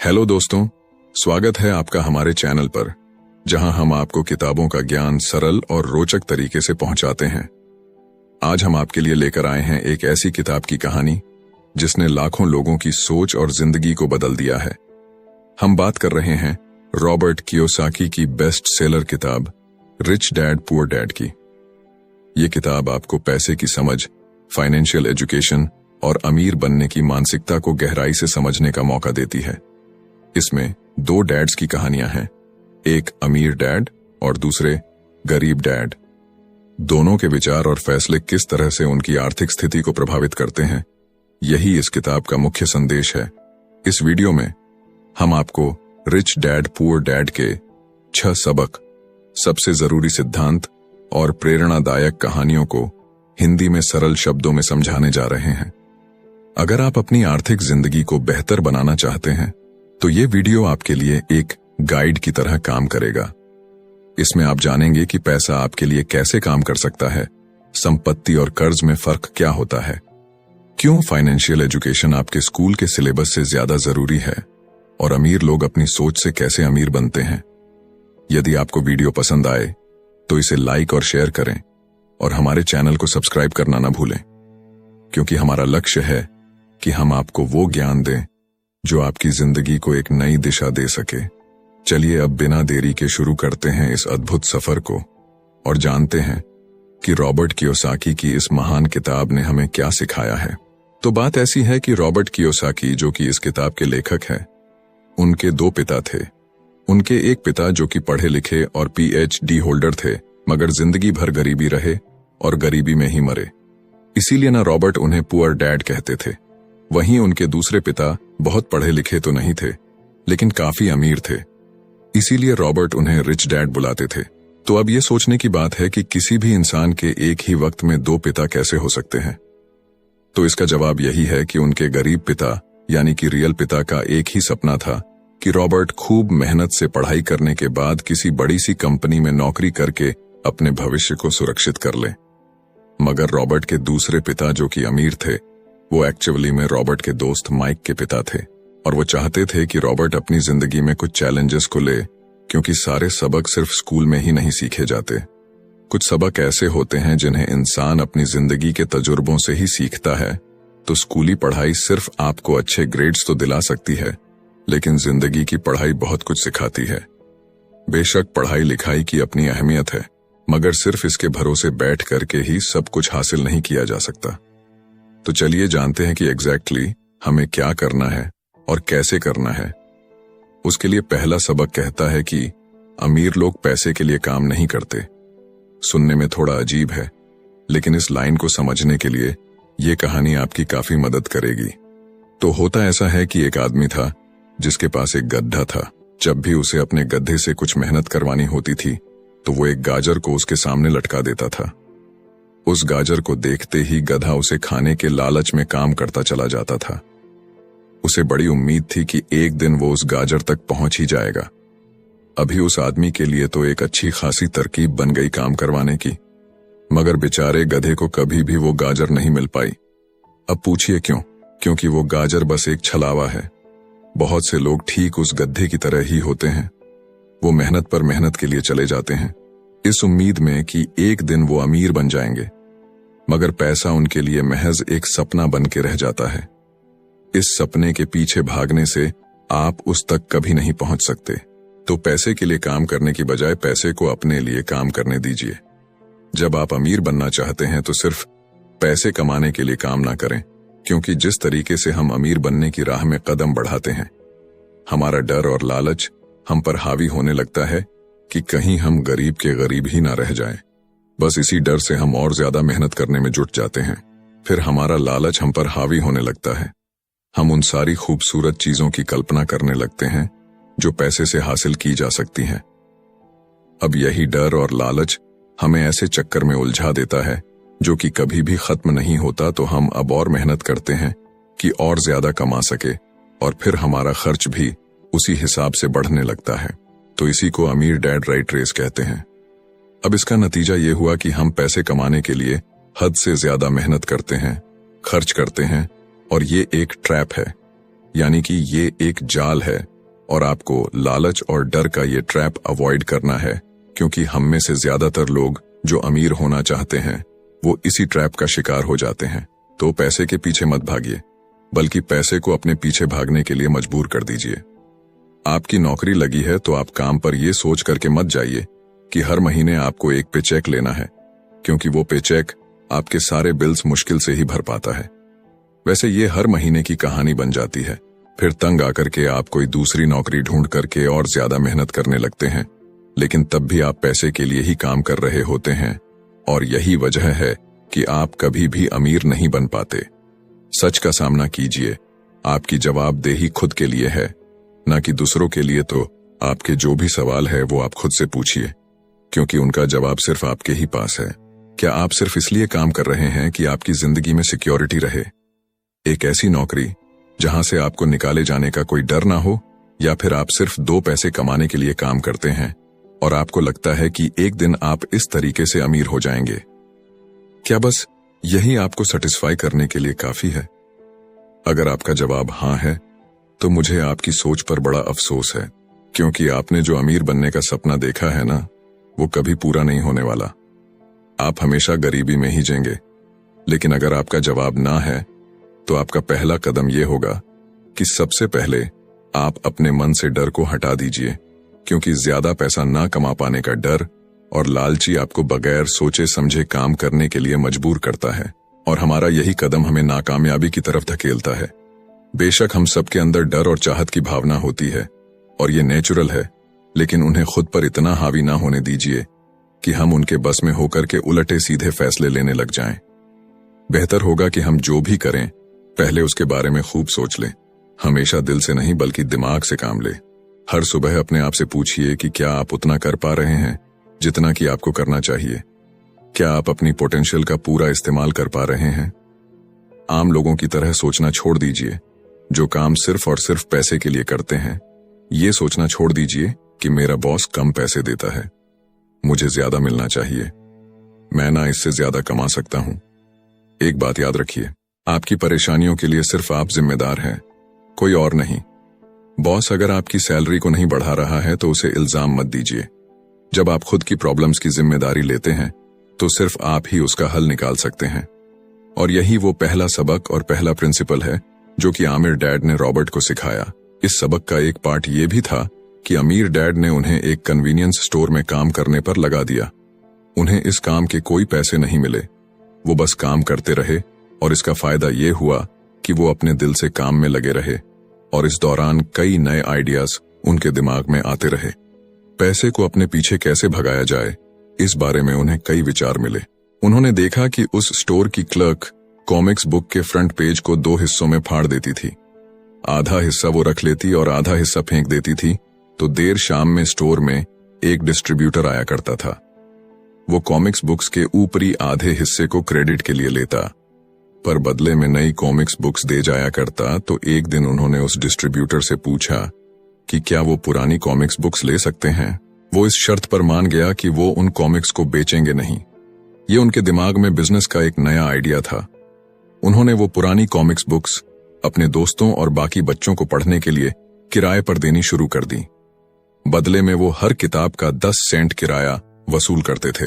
Hello दोस्तों, स्वागत है आपका हमारे चैनल पर, जहां हम आपको किताबों का ज्ञान सरल और रोचक तरीके से पहुंचाते हैं। आज हम आपके लिए लेकर आए हैं एक ऐसी किताब की कहानी जिसने लाखों लोगों की सोच और जिंदगी को बदल दिया है। हम बात कर रहे हैं रॉबर्ट कियोसाकी की बेस्ट सेलर किताब रिच डैड पुअर डैड की। ये किताब आपको पैसे की समझ, फाइनेंशियल एजुकेशन और अमीर बनने की मानसिकता को गहराई से समझने का मौका देती है। इसमें दो डैड्स की कहानियां हैं, एक अमीर डैड और दूसरे गरीब डैड। दोनों के विचार और फैसले किस तरह से उनकी आर्थिक स्थिति को प्रभावित करते हैं, यही इस किताब का मुख्य संदेश है। इस वीडियो में हम आपको रिच डैड पुअर डैड के 6 सबक, सबसे जरूरी सिद्धांत और प्रेरणादायक कहानियों को हिंदी में सरल शब्दों में समझाने जा रहे हैं। अगर आप अपनी आर्थिक जिंदगी को बेहतर बनाना चाहते हैं तो ये वीडियो आपके लिए एक गाइड की तरह काम करेगा। इसमें आप जानेंगे कि पैसा आपके लिए कैसे काम कर सकता है, संपत्ति और कर्ज में फर्क क्या होता है, क्यों फाइनेंशियल एजुकेशन आपके स्कूल के सिलेबस से ज्यादा जरूरी है और अमीर लोग अपनी सोच से कैसे अमीर बनते हैं। यदि आपको वीडियो पसंद आए तो इसे लाइक और शेयर करें और हमारे चैनल को सब्सक्राइब करना ना भूलें, क्योंकि हमारा लक्ष्य है कि हम आपको वो ज्ञान दें जो आपकी जिंदगी को एक नई दिशा दे सके। चलिए अब बिना देरी के शुरू करते हैं इस अद्भुत सफर को और जानते हैं कि रॉबर्ट कियोसाकी की इस महान किताब ने हमें क्या सिखाया है। तो बात ऐसी है कि रॉबर्ट कियोसाकी, जो कि इस किताब के लेखक हैं, उनके 2 पिता थे। उनके एक पिता जो कि पढ़े लिखे और PhD होल्डर थे, मगर जिंदगी भर गरीबी रहे और गरीबी में ही मरे। इसीलिए ना रॉबर्ट उन्हें पुअर डैड कहते थे। वहीं उनके दूसरे पिता बहुत पढ़े लिखे तो नहीं थे, लेकिन काफी अमीर थे, इसीलिए रॉबर्ट उन्हें रिच डैड बुलाते थे। तो अब ये सोचने की बात है कि किसी भी इंसान के एक ही वक्त में 2 पिता कैसे हो सकते हैं। तो इसका जवाब यही है कि उनके गरीब पिता यानी कि रियल पिता का एक ही सपना था कि रॉबर्ट खूब मेहनत से पढ़ाई करने के बाद किसी बड़ी सी कंपनी में नौकरी करके अपने भविष्य को सुरक्षित कर ले। मगर रॉबर्ट के दूसरे पिता जो कि अमीर थे, वो एक्चुअली में रॉबर्ट के दोस्त माइक के पिता थे और वो चाहते थे कि रॉबर्ट अपनी जिंदगी में कुछ चैलेंजेस को ले, क्योंकि सारे सबक सिर्फ स्कूल में ही नहीं सीखे जाते। कुछ सबक ऐसे होते हैं जिन्हें इंसान अपनी जिंदगी के तजुर्बों से ही सीखता है। तो स्कूली पढ़ाई सिर्फ आपको अच्छे ग्रेड्स तो दिला सकती है, लेकिन जिंदगी की पढ़ाई बहुत कुछ सिखाती है। बेशक पढ़ाई लिखाई की अपनी अहमियत है, मगर सिर्फ इसके भरोसे बैठ करके ही सब कुछ हासिल नहीं किया जा सकता। तो चलिए जानते हैं कि एग्जैक्टली हमें क्या करना है और कैसे करना है। उसके लिए पहला सबक कहता है कि अमीर लोग पैसे के लिए काम नहीं करते। सुनने में थोड़ा अजीब है, लेकिन इस लाइन को समझने के लिए ये कहानी आपकी काफी मदद करेगी। तो होता ऐसा है कि एक आदमी था जिसके पास एक गड्ढा था। जब भी उसे अपने गड्ढे से कुछ मेहनत करवानी होती थी तो वो एक गाजर को उसके सामने लटका देता था। उस गाजर को देखते ही गधा उसे खाने के लालच में काम करता चला जाता था। उसे बड़ी उम्मीद थी कि एक दिन वो उस गाजर तक पहुंच ही जाएगा। अभी उस आदमी के लिए तो एक अच्छी खासी तरकीब बन गई काम करवाने की, मगर बेचारे गधे को कभी भी वो गाजर नहीं मिल पाई। अब पूछिए क्यों? क्योंकि वो गाजर बस एक छलावा है। बहुत से लोग ठीक उस गधे की तरह ही होते हैं। वो मेहनत पर मेहनत के लिए चले जाते हैं, इस उम्मीद में कि एक दिन वो अमीर बन जाएंगे, मगर पैसा उनके लिए महज एक सपना बन के रह जाता है। इस सपने के पीछे भागने से आप उस तक कभी नहीं पहुंच सकते। तो पैसे के लिए काम करने की बजाय पैसे को अपने लिए काम करने दीजिए। जब आप अमीर बनना चाहते हैं तो सिर्फ पैसे कमाने के लिए काम ना करें, क्योंकि जिस तरीके से हम अमीर बनने की राह में कदम बढ़ाते हैं, हमारा डर और लालच हम पर हावी होने लगता है कि कहीं हम गरीब के गरीब ही ना रह जाएं। बस इसी डर से हम और ज्यादा मेहनत करने में जुट जाते हैं। फिर हमारा लालच हम पर हावी होने लगता है। हम उन सारी खूबसूरत चीजों की कल्पना करने लगते हैं जो पैसे से हासिल की जा सकती हैं। अब यही डर और लालच हमें ऐसे चक्कर में उलझा देता है जो कि कभी भी खत्म नहीं होता। तो हम अब और मेहनत करते हैं कि और ज्यादा कमा सके, और फिर हमारा खर्च भी उसी हिसाब से बढ़ने लगता है। तो इसी को अमीर डैड राइट रेस कहते हैं। अब इसका नतीजा ये हुआ कि हम पैसे कमाने के लिए हद से ज्यादा मेहनत करते हैं, खर्च करते हैं, और ये एक ट्रैप है, यानी कि ये एक जाल है और आपको लालच और डर का ये ट्रैप अवॉइड करना है, क्योंकि हम में से ज्यादातर लोग जो अमीर होना चाहते हैं वो इसी ट्रैप का शिकार हो जाते हैं। तो पैसे के पीछे मत भागिए, बल्कि पैसे को अपने पीछे भागने के लिए मजबूर कर दीजिए। आपकी नौकरी लगी है तो आप काम पर यह सोच करके मत जाइए कि हर महीने आपको एक पे चेक लेना है, क्योंकि वो पे चेक आपके सारे बिल्स मुश्किल से ही भर पाता है। वैसे ये हर महीने की कहानी बन जाती है। फिर तंग आकर के आप कोई दूसरी नौकरी ढूंढ करके और ज्यादा मेहनत करने लगते हैं, लेकिन तब भी आप पैसे के लिए ही काम कर रहे होते हैं, और यही वजह है कि आप कभी भी अमीर नहीं बन पाते। सच का सामना कीजिए। आपकी जवाबदेही खुद के लिए है, ना कि दूसरों के लिए। तो आपके जो भी सवाल है वो आप खुद से पूछिए, क्योंकि उनका जवाब सिर्फ आपके ही पास है। क्या आप सिर्फ इसलिए काम कर रहे हैं कि आपकी जिंदगी में सिक्योरिटी रहे, एक ऐसी नौकरी जहां से आपको निकाले जाने का कोई डर ना हो, या फिर आप सिर्फ 2 पैसे कमाने के लिए काम करते हैं और आपको लगता है कि एक दिन आप इस तरीके से अमीर हो जाएंगे? क्या बस यही आपको सेटिस्फाई करने के लिए काफी है? अगर आपका जवाब हां है, तो मुझे आपकी सोच पर बड़ा अफसोस है, क्योंकि आपने जो अमीर बनने का सपना देखा है ना, वो कभी पूरा नहीं होने वाला। आप हमेशा गरीबी में ही जिएंगे। लेकिन अगर आपका जवाब ना है, तो आपका पहला कदम यह होगा कि सबसे पहले आप अपने मन से डर को हटा दीजिए, क्योंकि ज्यादा पैसा ना कमा पाने का डर और लालची आपको बगैर सोचे समझे काम करने के लिए मजबूर करता है, और हमारा यही कदम हमें नाकामयाबी की तरफ धकेलता है। बेशक हम सबके अंदर डर और चाहत की भावना होती है, और ये नेचुरल है, लेकिन उन्हें खुद पर इतना हावी ना होने दीजिए कि हम उनके बस में होकर के उलटे सीधे फैसले लेने लग जाएं। बेहतर होगा कि हम जो भी करें पहले उसके बारे में खूब सोच लें। हमेशा दिल से नहीं बल्कि दिमाग से काम लें। हर सुबह अपने आप से पूछिए कि क्या आप उतना कर पा रहे हैं जितना कि आपको करना चाहिए। क्या आप अपनी पोटेंशियल का पूरा इस्तेमाल कर पा रहे हैं? आम लोगों की तरह सोचना छोड़ दीजिए, जो काम सिर्फ और सिर्फ पैसे के लिए करते हैं। ये सोचना छोड़ दीजिए कि मेरा बॉस कम पैसे देता है, मुझे ज्यादा मिलना चाहिए, मैं ना इससे ज्यादा कमा सकता हूं। एक बात याद रखिए, आपकी परेशानियों के लिए सिर्फ आप जिम्मेदार हैं, कोई और नहीं। बॉस अगर आपकी सैलरी को नहीं बढ़ा रहा है तो उसे इल्जाम मत दीजिए। जब आप खुद की प्रॉब्लम्स की जिम्मेदारी लेते हैं तो सिर्फ आप ही उसका हल निकाल सकते हैं। और यही वो पहला सबक और पहला प्रिंसिपल है जो कि आमिर डैड ने रॉबर्ट को सिखाया। इस सबक का एक पार्ट ये भी था कि अमीर डैड ने उन्हें एक कन्वीनियंस स्टोर में काम करने पर लगा दिया। उन्हें इस काम के कोई पैसे नहीं मिले, वो बस काम करते रहे, और इसका फायदा ये हुआ कि वो अपने दिल से काम में लगे रहे, और इस दौरान कई नए आइडियाज उनके दिमाग में आते रहे। पैसे को अपने पीछे कैसे भगाया जाए, इस बारे में उन्हें कई विचार मिले। उन्होंने देखा कि उस स्टोर की क्लर्क कॉमिक्स बुक के फ्रंट पेज को 2 हिस्सों में फाड़ देती थी। आधा हिस्सा वो रख लेती और आधा हिस्सा फेंक देती थी, तो देर शाम में स्टोर में एक डिस्ट्रीब्यूटर आया करता था। वो कॉमिक्स बुक्स के ऊपरी आधे हिस्से को क्रेडिट के लिए लेता, पर बदले में नई कॉमिक्स बुक्स दे जाया करता। तो एक दिन उन्होंने उस डिस्ट्रीब्यूटर से पूछा कि क्या वो पुरानी कॉमिक्स बुक्स ले सकते हैं। वो इस शर्त पर मान गया कि वो उन कॉमिक्स को बेचेंगे नहीं। ये उनके दिमाग में बिजनेस का एक नया आइडिया था। उन्होंने वो पुरानी कॉमिक्स बुक्स अपने दोस्तों और बाकी बच्चों को पढ़ने के लिए किराए पर देनी शुरू कर दी। बदले में वो हर किताब का 10 सेंट किराया वसूल करते थे।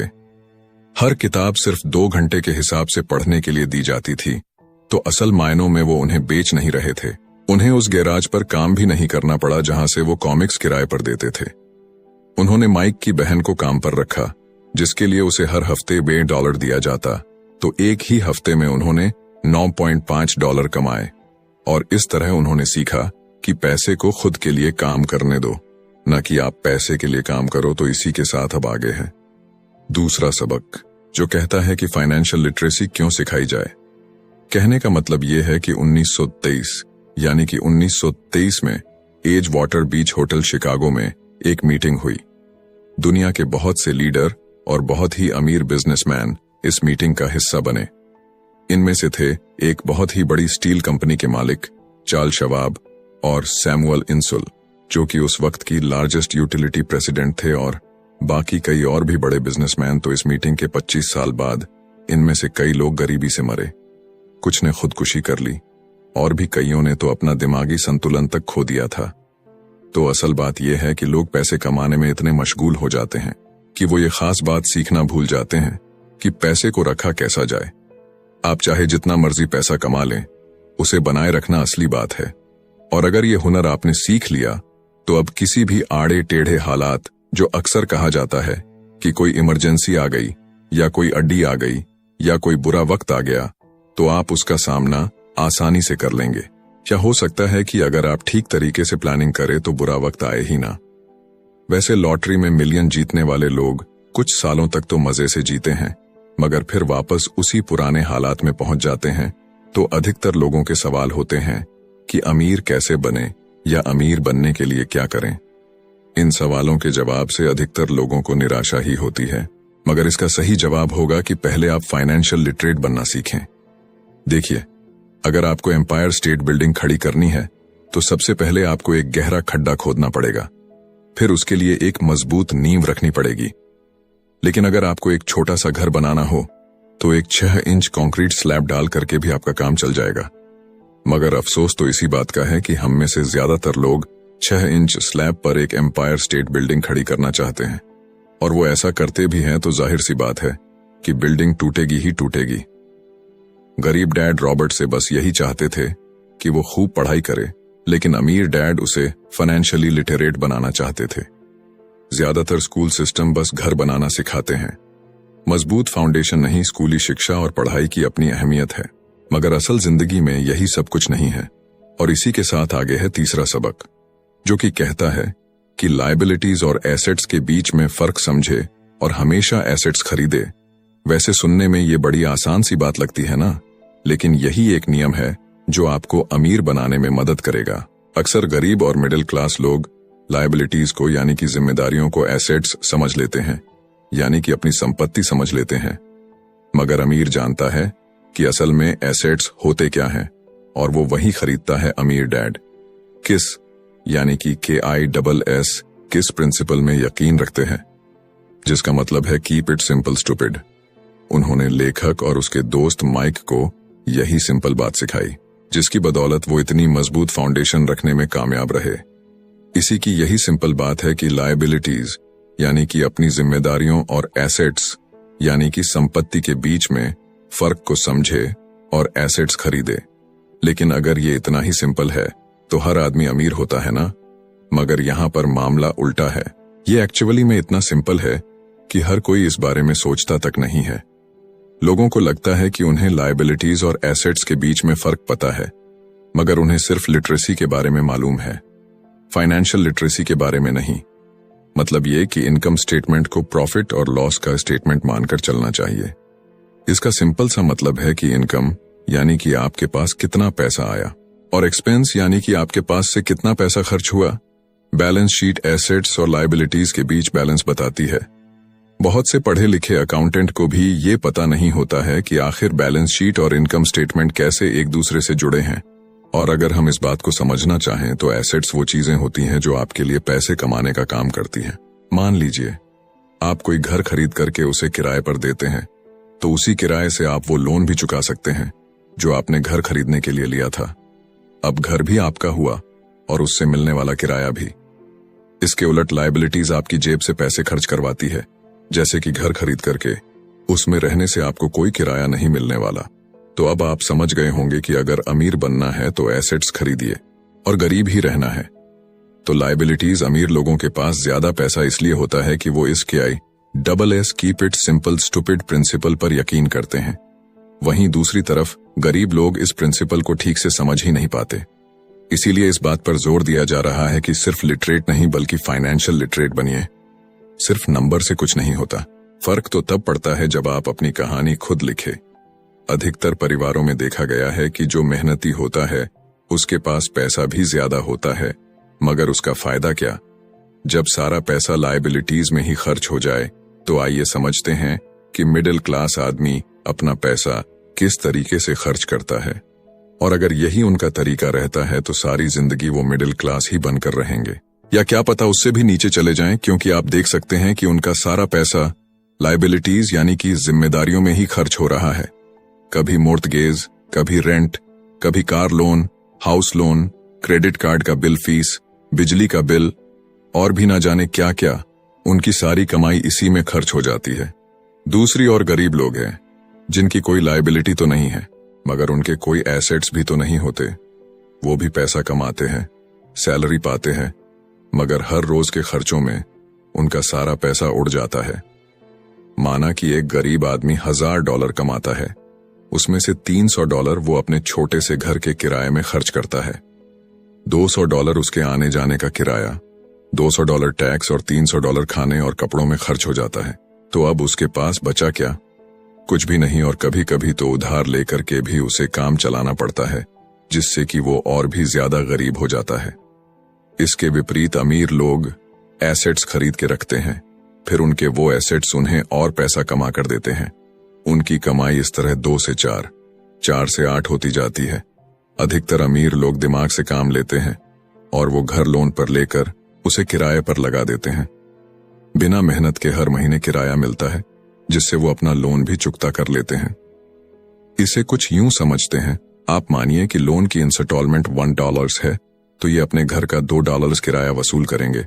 हर किताब सिर्फ 2 घंटे के हिसाब से पढ़ने के लिए दी जाती थी, तो असल मायनों में वो उन्हें बेच नहीं रहे थे। उन्हें उस गैराज पर काम भी नहीं करना पड़ा जहां से वो कॉमिक्स किराए पर देते थे। उन्होंने माइक की बहन को काम पर रखा, जिसके लिए उसे हर हफ्ते $2 दिया जाता। तो एक ही हफ्ते में उन्होंने $9.5 कमाए, और इस तरह उन्होंने सीखा कि पैसे को खुद के लिए काम करने दो, न कि आप पैसे के लिए काम करो। तो इसी के साथ अब आगे है दूसरा सबक, जो कहता है कि फाइनेंशियल लिटरेसी क्यों सिखाई जाए। कहने का मतलब यह है कि 1923 यानी कि 1923 में एज वाटर बीच होटल शिकागो में एक मीटिंग हुई। दुनिया के बहुत से लीडर और बहुत ही अमीर बिजनेसमैन इस मीटिंग का हिस्सा बने। इनमें से थे एक बहुत ही बड़ी स्टील कंपनी के मालिक चार्ल्स शवाब और सैमुअल इंसुल, जो कि उस वक्त की लार्जेस्ट यूटिलिटी प्रेसिडेंट थे, और बाकी कई और भी बड़े बिजनेसमैन। तो इस मीटिंग के 25 साल बाद इनमें से कई लोग गरीबी से मरे, कुछ ने खुदकुशी कर ली, और भी कईयों ने तो अपना दिमागी संतुलन तक खो दिया था। तो असल बात यह है कि लोग पैसे कमाने में इतने मशगूल हो जाते हैं कि वो ये खास बात सीखना भूल जाते हैं कि पैसे को रखा कैसा जाए। आप चाहे जितना मर्जी पैसा कमा लें, उसे बनाए रखना असली बात है। और अगर ये हुनर आपने सीख लिया तो अब किसी भी आड़े टेढ़े हालात, जो अक्सर कहा जाता है कि कोई इमरजेंसी आ गई या कोई अड्डी आ गई या कोई बुरा वक्त आ गया, तो आप उसका सामना आसानी से कर लेंगे। क्या हो सकता है कि अगर आप ठीक तरीके से प्लानिंग करें तो बुरा वक्त आए ही ना। वैसे लॉटरी में मिलियन जीतने वाले लोग कुछ सालों तक तो मजे से जीते हैं, मगर फिर वापस उसी पुराने हालात में पहुंच जाते हैं। तो अधिकतर लोगों के सवाल होते हैं कि अमीर कैसे बने या अमीर बनने के लिए क्या करें। इन सवालों के जवाब से अधिकतर लोगों को निराशा ही होती है, मगर इसका सही जवाब होगा कि पहले आप फाइनेंशियल लिटरेट बनना सीखें। देखिए, अगर आपको एम्पायर स्टेट बिल्डिंग खड़ी करनी है तो सबसे पहले आपको एक गहरा खड्डा खोदना पड़ेगा, फिर उसके लिए एक मजबूत नींव रखनी पड़ेगी। लेकिन अगर आपको एक छोटा सा घर बनाना हो तो एक 6 इंच कंक्रीट स्लैब डाल करके भी आपका काम चल जाएगा। मगर अफसोस तो इसी बात का है कि हम में से ज्यादातर लोग 6 इंच स्लैब पर एक एम्पायर स्टेट बिल्डिंग खड़ी करना चाहते हैं, और वो ऐसा करते भी हैं तो जाहिर सी बात है कि बिल्डिंग टूटेगी ही टूटेगी। गरीब डैड रॉबर्ट से बस यही चाहते थे कि वो खूब पढ़ाई करे, लेकिन अमीर डैड उसे फाइनेंशियली लिटरेट बनाना चाहते थे। ज्यादातर स्कूल सिस्टम बस घर बनाना सिखाते हैं, मजबूत फाउंडेशन नहीं। स्कूली शिक्षा और पढ़ाई की अपनी अहमियत है, मगर असल जिंदगी में यही सब कुछ नहीं है। और इसी के साथ आगे है तीसरा सबक, जो कि कहता है कि लायबिलिटीज और एसेट्स के बीच में फर्क समझे और हमेशा एसेट्स खरीदे। वैसे सुनने में ये बड़ी आसान सी बात लगती है ना, लेकिन यही एक नियम है जो आपको अमीर बनाने में मदद करेगा। अक्सर गरीब और मिडिल क्लास लोग लायबिलिटीज को यानी कि जिम्मेदारियों को एसेट्स समझ लेते हैं, यानी कि अपनी संपत्ति समझ लेते हैं। मगर अमीर जानता है कि असल में एसेट्स होते क्या हैं, और वो वही खरीदता है अमीर डैड। किस यानी कि KISS किस प्रिंसिपल में यकीन रखते हैं, जिसका मतलब है कीप इट सिंपल स्टूपिड। उन्होंने लेखक और उसके दोस्त माइक को यही सिंपल बात सिखाई, जिसकी बदौलत वो इतनी मजबूत फाउंडेशन रखने में कामयाब रहे। इसी की यही सिंपल बात है कि लायबिलिटीज यानी कि अपनी जिम्मेदारियों और एसेट्स यानी कि संपत्ति के बीच में फर्क को समझे और एसेट्स खरीदे। लेकिन अगर ये इतना ही सिंपल है तो हर आदमी अमीर होता है ना। मगर यहाँ पर मामला उल्टा है। ये एक्चुअली में इतना सिंपल है कि हर कोई इस बारे में सोचता तक नहीं है। लोगों को लगता है कि उन्हें लायबिलिटीज और एसेट्स के बीच में फर्क पता है, मगर उन्हें सिर्फ लिटरेसी के बारे में मालूम है, फाइनेंशियल लिटरेसी के बारे में नहीं। मतलब ये कि इनकम स्टेटमेंट को प्रॉफिट और लॉस का स्टेटमेंट मानकर चलना चाहिए। इसका सिंपल सा मतलब है कि इनकम यानी कि आपके पास कितना पैसा आया, और एक्सपेंस यानी कि आपके पास से कितना पैसा खर्च हुआ। बैलेंस शीट एसेट्स और लायबिलिटीज के बीच बैलेंस बताती है। बहुत से पढ़े लिखे अकाउंटेंट को भी ये पता नहीं होता है कि आखिर बैलेंस शीट और इनकम स्टेटमेंट कैसे एक दूसरे से जुड़े हैं। और अगर हम इस बात को समझना चाहें तो एसेट्स वो चीजें होती हैं जो आपके लिए पैसे कमाने का काम करती हैं। मान लीजिए आप कोई घर खरीद करके उसे किराए पर देते हैं, तो उसी किराए से आप वो लोन भी चुका सकते हैं जो आपने घर खरीदने के लिए लिया था। अब घर भी आपका हुआ और उससे मिलने वाला किराया भी। इसके उलट लायबिलिटीज आपकी जेब से पैसे खर्च करवाती है, जैसे कि घर खरीद करके उसमें रहने से आपको कोई किराया नहीं मिलने वाला। तो अब आप समझ गए होंगे कि अगर अमीर बनना है तो एसेट्स खरीदिए, और गरीब ही रहना है तो लायबिलिटीज। अमीर लोगों के पास ज्यादा पैसा इसलिए होता है कि वो इस KISS keep it simple stupid principle पर यकीन करते हैं। वहीं दूसरी तरफ गरीब लोग इस प्रिंसिपल को ठीक से समझ ही नहीं पाते। इसीलिए इस बात पर जोर दिया जा रहा है कि सिर्फ लिटरेट नहीं बल्कि फाइनेंशियल लिटरेट बनिए। सिर्फ नंबर से कुछ नहीं होता। फर्क तो तब पड़ता है जब आप अपनी कहानी खुद लिखे। अधिकतर परिवारों में देखा गया है कि जो मेहनती होता है उसके पास पैसा भी ज्यादा होता है, मगर उसका फायदा क्या? जब सारा पैसा लायबिलिटीज में ही खर्च हो जाए तो आइए समझते हैं कि मिडिल क्लास आदमी अपना पैसा किस तरीके से खर्च करता है। और अगर यही उनका तरीका रहता है तो सारी जिंदगी वो मिडिल क्लास ही बनकर रहेंगे, या क्या पता उससे भी नीचे चले जाएं, क्योंकि आप देख सकते हैं कि उनका सारा पैसा लायबिलिटीज यानी कि जिम्मेदारियों में ही खर्च हो रहा है। कभी मोर्टगेज, कभी रेंट, कभी car loan, house loan, credit card का बिल फीस, बिजली का बिल और भी ना जाने क्या क्या, उनकी सारी कमाई इसी में खर्च हो जाती है। दूसरी ओर गरीब लोग हैं जिनकी कोई लायबिलिटी तो नहीं है, मगर उनके कोई एसेट्स भी तो नहीं होते। वो भी पैसा कमाते हैं, सैलरी पाते हैं, मगर हर रोज के खर्चों में उनका सारा पैसा उड़ जाता है। माना कि एक गरीब आदमी $1000 कमाता है, उसमें से $300 वो अपने छोटे से घर के किराए में खर्च करता है, $200 उसके आने जाने का किराया, $200 टैक्स और $300 खाने और कपड़ों में खर्च हो जाता है। तो अब उसके पास बचा क्या? कुछ भी नहीं, और कभी कभी तो उधार लेकर के भी उसे काम चलाना पड़ता है, जिससे कि वो और भी ज्यादा गरीब हो जाता है। इसके विपरीत अमीर लोग एसेट्स खरीद के रखते हैं, फिर उनके वो एसेट्स उन्हें और पैसा कमा कर देते हैं। उनकी कमाई इस तरह 2 से 4, 4 से 8 होती जाती है। अधिकतर अमीर लोग दिमाग से काम लेते हैं और वो घर लोन पर लेकर उसे किराए पर लगा देते हैं। बिना मेहनत के हर महीने किराया मिलता है, जिससे वो अपना लोन भी चुकता कर लेते हैं। इसे कुछ यूं समझते हैं, आप मानिए कि लोन की इंस्टॉलमेंट $1 है, तो ये अपने घर का $2 किराया वसूल करेंगे,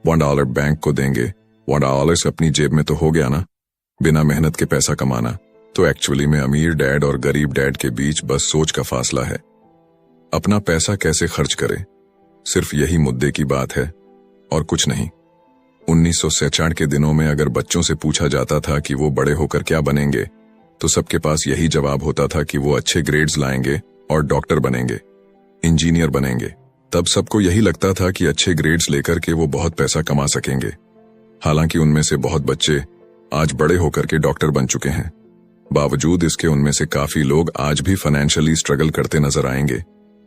$1 बैंक को देंगे, $1 अपनी जेब में तो हो गया ना, बिना मेहनत के पैसा कमाना। तो एक्चुअली में अमीर डैड और गरीब डैड के बीच बस सोच का फासला है। अपना पैसा कैसे खर्च करें, सिर्फ यही मुद्दे की बात है और कुछ नहीं। 1966 के दिनों में अगर बच्चों से पूछा जाता था कि वो बड़े होकर क्या बनेंगे, तो सबके पास यही जवाब होता था कि वो अच्छे ग्रेड्स लाएंगे और डॉक्टर बनेंगे, इंजीनियर बनेंगे। तब सबको यही लगता था कि अच्छे ग्रेड्स लेकर के वो बहुत पैसा कमा सकेंगे। हालांकि उनमें से बहुत बच्चे आज बड़े होकर के डॉक्टर बन चुके हैं। बावजूद इसके उनमें से काफी लोग आज भी फाइनेंशियली स्ट्रगल करते नजर आएंगे,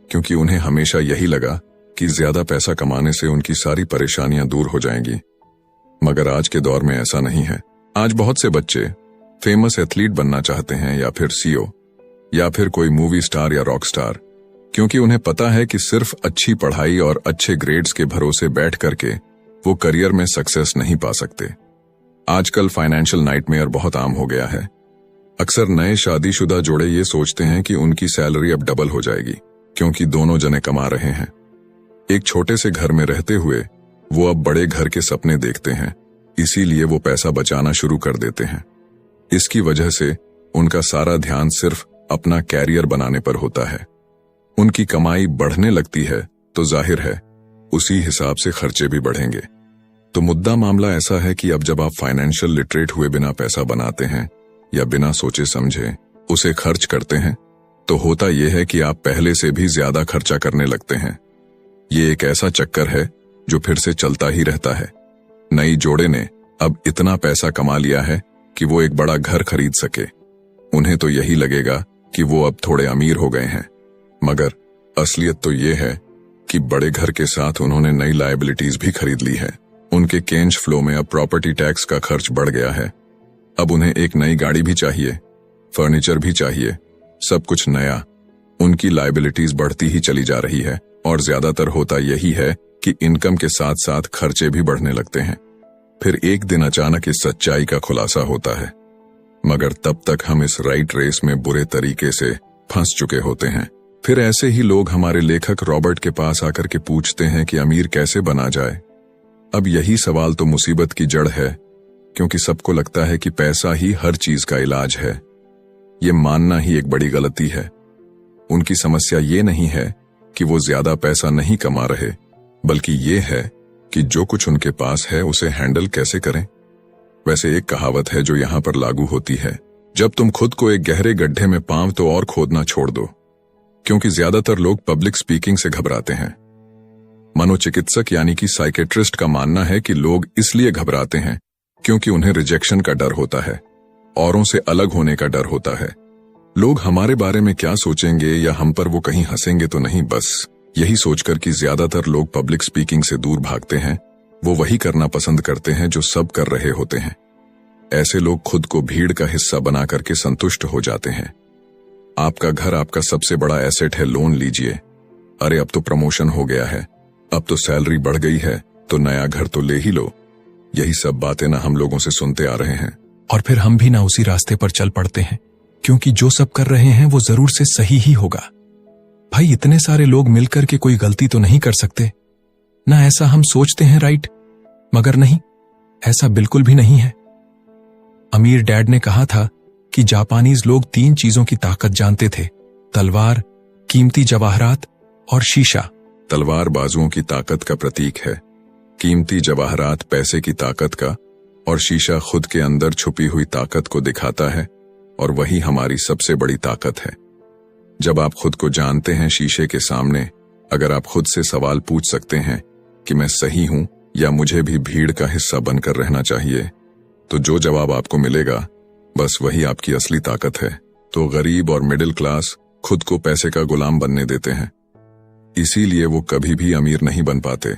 क्योंकि उन्हें हमेशा यही लगा कि ज्यादा पैसा कमाने से उनकी सारी परेशानियां दूर हो जाएंगी। मगर आज के दौर में ऐसा नहीं है। आज बहुत से बच्चे फेमस एथलीट बनना चाहते हैं, या फिर सीईओ, या फिर कोई मूवी स्टार या रॉक स्टार, क्योंकि उन्हें पता है कि सिर्फ अच्छी पढ़ाई और अच्छे ग्रेड्स के भरोसे बैठ करके वो करियर में सक्सेस नहीं पा सकते। आजकल फाइनेंशियल नाइटमेयर बहुत आम हो गया है। अक्सर नए शादीशुदा जोड़े ये सोचते हैं कि उनकी सैलरी अब डबल हो जाएगी, क्योंकि दोनों जने कमा रहे हैं। एक छोटे से घर में रहते हुए वो अब बड़े घर के सपने देखते हैं, इसीलिए वो पैसा बचाना शुरू कर देते हैं। इसकी वजह से उनका सारा ध्यान सिर्फ अपना कैरियर बनाने पर होता है। उनकी कमाई बढ़ने लगती है तो जाहिर है उसी हिसाब से खर्चे भी बढ़ेंगे। तो मुद्दा मामला ऐसा है कि अब जब आप फाइनेंशियल लिटरेट हुए बिना पैसा बनाते हैं या बिना सोचे समझे उसे खर्च करते हैं, तो होता यह है कि आप पहले से भी ज्यादा खर्चा करने लगते हैं। ये एक ऐसा चक्कर है जो फिर से चलता ही रहता है। नई जोड़े ने अब इतना पैसा कमा लिया है कि वो एक बड़ा घर खरीद सके। उन्हें तो यही लगेगा कि वो अब थोड़े अमीर हो गए हैं, मगर असलियत तो ये है कि बड़े घर के साथ उन्होंने नई लायबिलिटीज भी खरीद ली है। उनके कैश फ्लो में अब प्रॉपर्टी टैक्स का खर्च बढ़ गया है। अब उन्हें एक नई गाड़ी भी चाहिए, फर्नीचर भी चाहिए, सब कुछ नया। उनकी लायबिलिटीज बढ़ती ही चली जा रही है, और ज्यादातर होता यही है कि इनकम के साथ साथ खर्चे भी बढ़ने लगते हैं। फिर एक दिन अचानक इस सच्चाई का खुलासा होता है, मगर तब तक हम इस राइट रेस में बुरे तरीके से फंस चुके होते हैं। फिर ऐसे ही लोग हमारे लेखक रॉबर्ट के पास आकर के पूछते हैं कि अमीर कैसे बना जाए। अब यही सवाल तो मुसीबत की जड़ है, क्योंकि सबको लगता है कि पैसा ही हर चीज का इलाज है। ये मानना ही एक बड़ी गलती है। उनकी समस्या ये नहीं है कि वो ज्यादा पैसा नहीं कमा रहे, बल्कि ये है कि जो कुछ उनके पास है उसे हैंडल कैसे करें। वैसे एक कहावत है जो यहाँ पर लागू होती है, जब तुम खुद को एक गहरे गड्ढे में पांव तो और खोदना छोड़ दो। क्योंकि ज्यादातर लोग पब्लिक स्पीकिंग से घबराते हैं। मनोचिकित्सक यानी कि साइकेट्रिस्ट का मानना है कि लोग इसलिए घबराते हैं क्योंकि उन्हें रिजेक्शन का डर होता है, औरों से अलग होने का डर होता है। लोग हमारे बारे में क्या सोचेंगे या हम पर वो कहीं हंसेंगे तो नहीं, बस यही सोचकर कि ज्यादातर लोग पब्लिक स्पीकिंग से दूर भागते हैं। वो वही करना पसंद करते हैं जो सब कर रहे होते हैं। ऐसे लोग खुद को भीड़ का हिस्सा बना करके संतुष्ट हो जाते हैं। आपका घर आपका सबसे बड़ा एसेट है, लोन लीजिए। अरे अब तो प्रमोशन हो गया है, अब तो सैलरी बढ़ गई है, तो नया घर तो ले ही लो। यही सब बातें ना हम लोगों से सुनते आ रहे हैं, और फिर हम भी ना उसी रास्ते पर चल पड़ते हैं, क्योंकि जो सब कर रहे हैं वो जरूर से सही ही होगा। भाई इतने सारे लोग मिलकर के कोई गलती तो नहीं कर सकते। ना ऐसा हम सोचते हैं, राइट? मगर नहीं, ऐसा बिल्कुल भी नहीं है। अमीर डैड ने कहा था कि जापानीज लोग 3 चीजों की ताकत जानते थे, तलवार, कीमती जवाहरात और शीशा। तलवार बाजुओं की ताकत का प्रतीक है, कीमती जवाहरात पैसे की ताकत का, और शीशा खुद के अंदर छुपी हुई ताकत को दिखाता है, और वही हमारी सबसे बड़ी ताकत है। जब आप खुद को जानते हैं शीशे के सामने, अगर आप खुद से सवाल पूछ सकते हैं कि मैं सही हूं या मुझे भी भीड़ का हिस्सा बनकर रहना चाहिए, तो जो जवाब आपको मिलेगा बस वही आपकी असली ताकत है। तो गरीब और मिडिल क्लास खुद को पैसे का गुलाम बनने देते हैं, इसीलिए वो कभी भी अमीर नहीं बन पाते।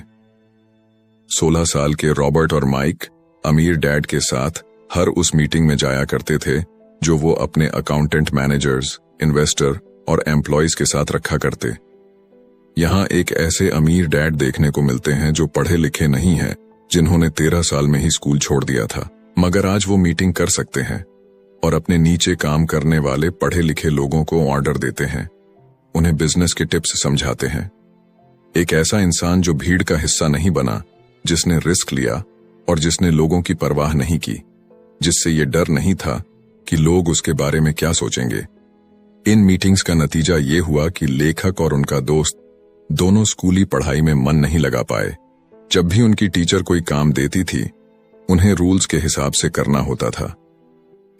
16 साल के रॉबर्ट और माइक अमीर डैड के साथ हर उस मीटिंग में जाया करते थे जो वो अपने अकाउंटेंट, मैनेजर्स, इन्वेस्टर और एम्प्लॉयज के साथ रखा करते। यहां एक ऐसे अमीर डैड देखने को मिलते हैं जो पढ़े लिखे नहीं हैं, जिन्होंने 13 साल में ही स्कूल छोड़ दिया था, मगर आज वो मीटिंग कर सकते हैं और अपने नीचे काम करने वाले पढ़े लिखे लोगों को ऑर्डर देते हैं, उन्हें बिजनेस के टिप्स समझाते हैं। एक ऐसा इंसान जो भीड़ का हिस्सा नहीं बना, जिसने रिस्क लिया और जिसने लोगों की परवाह नहीं की, जिससे ये डर नहीं था कि लोग उसके बारे में क्या सोचेंगे। इन मीटिंग्स का नतीजा ये हुआ कि लेखक और उनका दोस्त दोनों स्कूली पढ़ाई में मन नहीं लगा पाए। जब भी उनकी टीचर कोई काम देती थी, उन्हें रूल्स के हिसाब से करना होता था,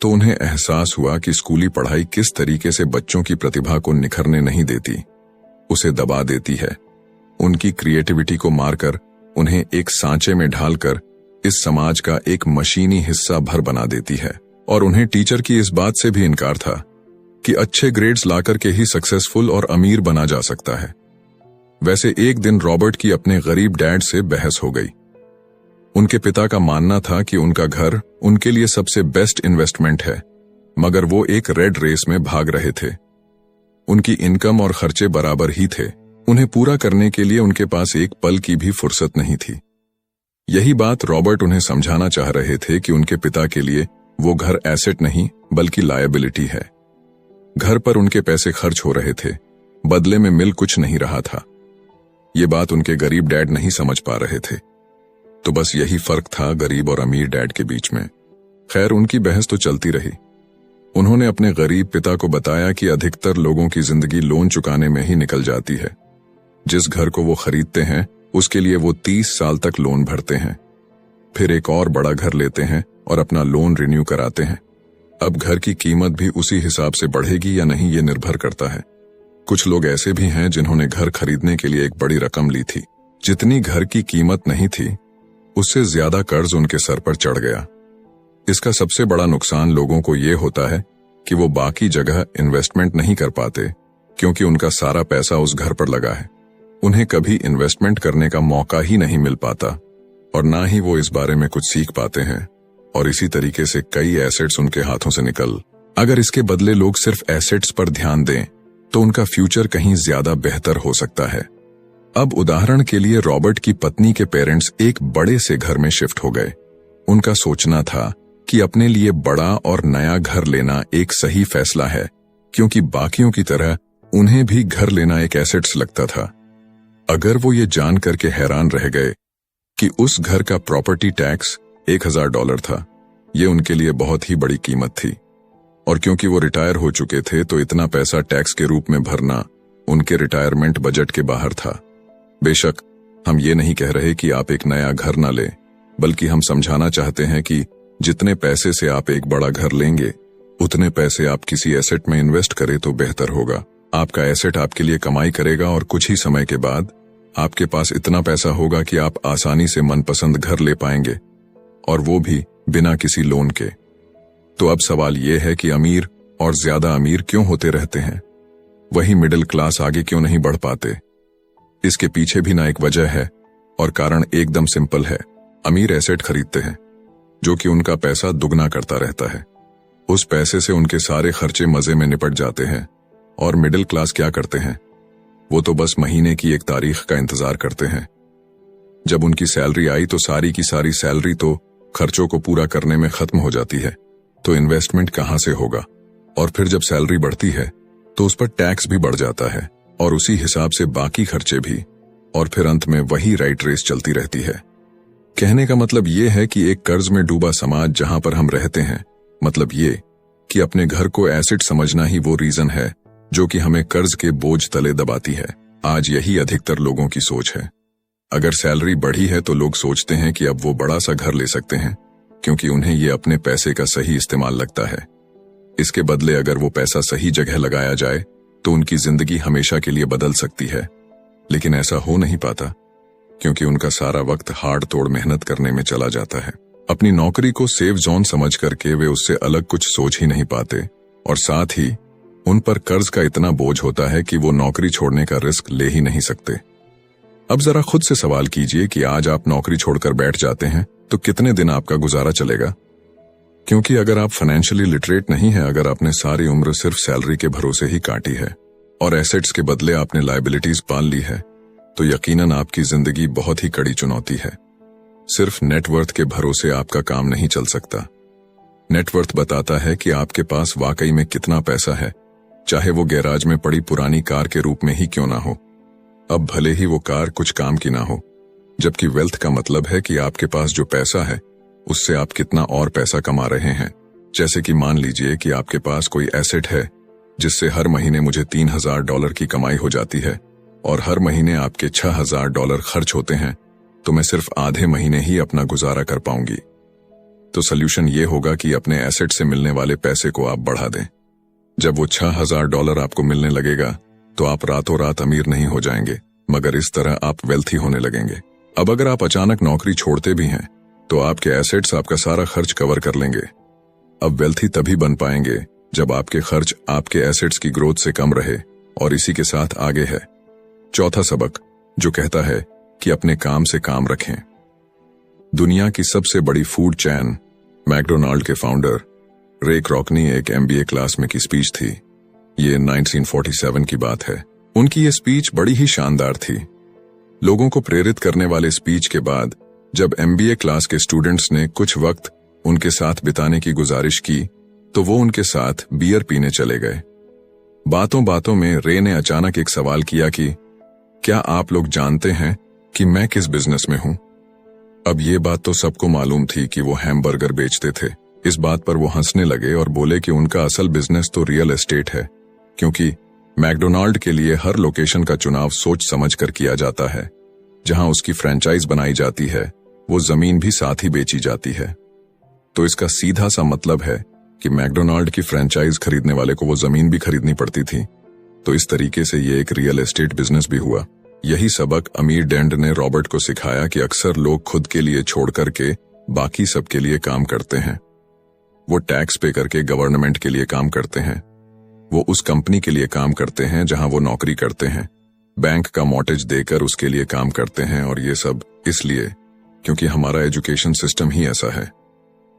तो उन्हें एहसास हुआ कि स्कूली पढ़ाई किस तरीके से बच्चों की प्रतिभा को निखरने नहीं देती, उसे दबा देती है, उनकी क्रिएटिविटी को मारकर उन्हें एक सांचे में ढालकर इस समाज का एक मशीनी हिस्सा भर बना देती है। और उन्हें टीचर की इस बात से भी इनकार था कि अच्छे ग्रेड्स लाकर के ही सक्सेसफुल और अमीर बना जा सकता है। वैसे एक दिन रॉबर्ट की अपने गरीब डैड से बहस हो गई। उनके पिता का मानना था कि उनका घर उनके लिए सबसे बेस्ट इन्वेस्टमेंट है, मगर वो एक रेड रेस में भाग रहे थे। उनकी इनकम और खर्चे बराबर ही थे, उन्हें पूरा करने के लिए उनके पास एक पल की भी फुर्सत नहीं थी। यही बात रॉबर्ट उन्हें समझाना चाह रहे थे कि उनके पिता के लिए वो घर एसेट नहीं बल्कि लायबिलिटी है। घर पर उनके पैसे खर्च हो रहे थे, बदले में मिल कुछ नहीं रहा था। ये बात उनके गरीब डैड नहीं समझ पा रहे थे। तो बस यही फर्क था गरीब और अमीर डैड के बीच में। खैर, उनकी बहस तो चलती रही। उन्होंने अपने गरीब पिता को बताया कि अधिकतर लोगों की जिंदगी लोन चुकाने में ही निकल जाती है। जिस घर को वो खरीदते हैं उसके लिए वो 30 साल तक लोन भरते हैं, फिर एक और बड़ा घर लेते हैं और अपना लोन रिन्यू कराते हैं। अब घर की कीमत भी उसी हिसाब से बढ़ेगी या नहीं, ये निर्भर करता है। कुछ लोग ऐसे भी हैं जिन्होंने घर खरीदने के लिए एक बड़ी रकम ली थी। जितनी घर की कीमत नहीं थी, उससे ज्यादा कर्ज उनके सर पर चढ़ गया। इसका सबसे बड़ा नुकसान लोगों को ये होता है कि वो बाकी जगह इन्वेस्टमेंट नहीं कर पाते, क्योंकि उनका सारा पैसा उस घर पर लगा है। उन्हें कभी इन्वेस्टमेंट करने का मौका ही नहीं मिल पाता और ना ही वो इस बारे में कुछ सीख पाते हैं, और इसी तरीके से कई एसेट्स उनके हाथों से निकल। अगर इसके बदले लोग सिर्फ एसेट्स पर ध्यान दें तो उनका फ्यूचर कहीं ज्यादा बेहतर हो सकता है। अब उदाहरण के लिए रॉबर्ट की पत्नी के पेरेंट्स एक बड़े से घर में शिफ्ट हो गए। उनका सोचना था कि अपने लिए बड़ा और नया घर लेना एक सही फैसला है, क्योंकि बाकियों की तरह उन्हें भी घर लेना एक एसेट्स लगता था। अगर वो ये जान करके हैरान रह गए कि उस घर का प्रॉपर्टी टैक्स $1000 था, ये उनके लिए बहुत ही बड़ी कीमत थी, और क्योंकि वो रिटायर हो चुके थे तो इतना पैसा टैक्स के रूप में भरना उनके रिटायरमेंट बजट के बाहर था। बेशक हम ये नहीं कह रहे कि आप एक नया घर न लें, बल्कि हम समझाना चाहते हैं कि जितने पैसे से आप एक बड़ा घर लेंगे, उतने पैसे आप किसी एसेट में इन्वेस्ट करें तो बेहतर होगा। आपका एसेट आपके लिए कमाई करेगा और कुछ ही समय के बाद आपके पास इतना पैसा होगा कि आप आसानी से मनपसंद घर ले पाएंगे, और वो भी बिना किसी लोन के। तो अब सवाल यह है कि अमीर और ज्यादा अमीर क्यों होते रहते हैं, वही मिडिल क्लास आगे क्यों नहीं बढ़ पाते? इसके पीछे भी ना एक वजह है, और कारण एकदम सिंपल है। अमीर एसेट खरीदते हैं जो कि उनका पैसा दुगना करता रहता है। उस पैसे से उनके सारे खर्चे मजे में निपट जाते हैं, और मिडिल क्लास क्या करते हैं? वो तो बस महीने की एक तारीख का इंतजार करते हैं। जब उनकी सैलरी आई तो सारी की सारी सैलरी तो खर्चों को पूरा करने में खत्म हो जाती है, तो इन्वेस्टमेंट कहां से होगा? और फिर जब सैलरी बढ़ती है तो उस पर टैक्स भी बढ़ जाता है, और उसी हिसाब से बाकी खर्चे भी। और फिर अंत में वही राइट रेस चलती रहती है। कहने का मतलब ये है कि एक कर्ज में डूबा समाज जहां पर हम रहते हैं, मतलब ये कि अपने घर को एसेट समझना ही वो रीजन है जो कि हमें कर्ज के बोझ तले दबाती है। आज यही अधिकतर लोगों की सोच है। अगर सैलरी बढ़ी है तो लोग सोचते हैं कि अब वो बड़ा सा घर ले सकते हैं, क्योंकि उन्हें ये अपने पैसे का सही इस्तेमाल लगता है। इसके बदले अगर वो पैसा सही जगह लगाया जाए तो उनकी जिंदगी हमेशा के लिए बदल सकती है। लेकिन ऐसा हो नहीं पाता, क्योंकि उनका सारा वक्त हाड़ तोड़ मेहनत करने में चला जाता है। अपनी नौकरी को सेफ जोन समझ करके वे उससे अलग कुछ सोच ही नहीं पाते, और साथ ही उन पर कर्ज का इतना बोझ होता है कि वो नौकरी छोड़ने का रिस्क ले ही नहीं सकते। अब जरा खुद से सवाल कीजिए कि आज आप नौकरी छोड़कर बैठ जाते हैं तो कितने दिन आपका गुजारा चलेगा? क्योंकि अगर आप फाइनेंशियली लिटरेट नहीं है, अगर आपने सारी उम्र सिर्फ सैलरी के भरोसे ही काटी है और एसेट्स के बदले आपने लायबिलिटीज पाल ली है, तो यकीनन आपकी जिंदगी बहुत ही कड़ी चुनौती है। सिर्फ नेटवर्थ के भरोसे आपका काम नहीं चल सकता। नेटवर्थ बताता है कि आपके पास वाकई में कितना पैसा है, चाहे वो गैराज में पड़ी पुरानी कार के रूप में ही क्यों ना हो। अब भले ही वो कार कुछ काम की ना हो, जबकि वेल्थ का मतलब है कि आपके पास जो पैसा है उससे आप कितना और पैसा कमा रहे हैं। जैसे कि मान लीजिए कि आपके पास कोई एसेट है जिससे हर महीने मुझे $3000 की कमाई हो जाती है और हर महीने आपके $6000 खर्च होते हैं, तो मैं सिर्फ आधे महीने ही अपना गुजारा कर पाऊंगी। तो सल्यूशन ये होगा कि अपने एसेट से मिलने वाले पैसे को आप बढ़ा दें। जब वो $6000 आपको मिलने लगेगा तो आप रातों रात अमीर नहीं हो जाएंगे, मगर इस तरह आप वेल्थी होने लगेंगे। अब अगर आप अचानक नौकरी छोड़ते भी हैं तो आपके एसेट्स आपका सारा खर्च कवर कर लेंगे। अब वेल्थी तभी बन पाएंगे जब आपके खर्च आपके एसेट्स की ग्रोथ से कम रहे, और इसी के साथ आगे है चौथा सबक, जो कहता है कि अपने काम से काम रखें। दुनिया की सबसे बड़ी फूड चैन मैकडोनाल्ड के फाउंडर रे क्रॉकनी एक MBA क्लास में की स्पीच थी। ये 1947 की बात है। उनकी ये स्पीच बड़ी ही शानदार थी। लोगों को प्रेरित करने वाले स्पीच के बाद जब MBA क्लास के स्टूडेंट्स ने कुछ वक्त उनके साथ बिताने की गुजारिश की तो वो उनके साथ बियर पीने चले गए। बातों बातों में रे ने अचानक एक सवाल किया कि क्या आप लोग जानते हैं कि मैं किस बिजनेस में हूं? अब ये बात तो सबको मालूम थी कि वो हैमबर्गर बेचते थे। इस बात पर वो हंसने लगे और बोले कि उनका असल बिजनेस तो रियल एस्टेट है, क्योंकि मैकडोनाल्ड के लिए हर लोकेशन का चुनाव सोच समझ कर किया जाता है। जहां उसकी फ्रेंचाइज बनाई जाती है वो जमीन भी साथ ही बेची जाती है। तो इसका सीधा सा मतलब है कि मैकडोनाल्ड की फ्रेंचाइज खरीदने वाले को वो जमीन भी खरीदनी पड़ती थी। तो इस तरीके से ये एक रियल एस्टेट बिजनेस भी हुआ। यही सबक अमीर डैड ने रॉबर्ट को सिखाया कि अक्सर लोग खुद के लिए छोड़ करके बाकी सबके लिए काम करते हैं। वो टैक्स पे करके गवर्नमेंट के लिए काम करते हैं, वो उस कंपनी के लिए काम करते हैं जहां वो नौकरी करते हैं, बैंक का मॉर्टगेज देकर उसके लिए काम करते हैं। और ये सब इसलिए क्योंकि हमारा एजुकेशन सिस्टम ही ऐसा है।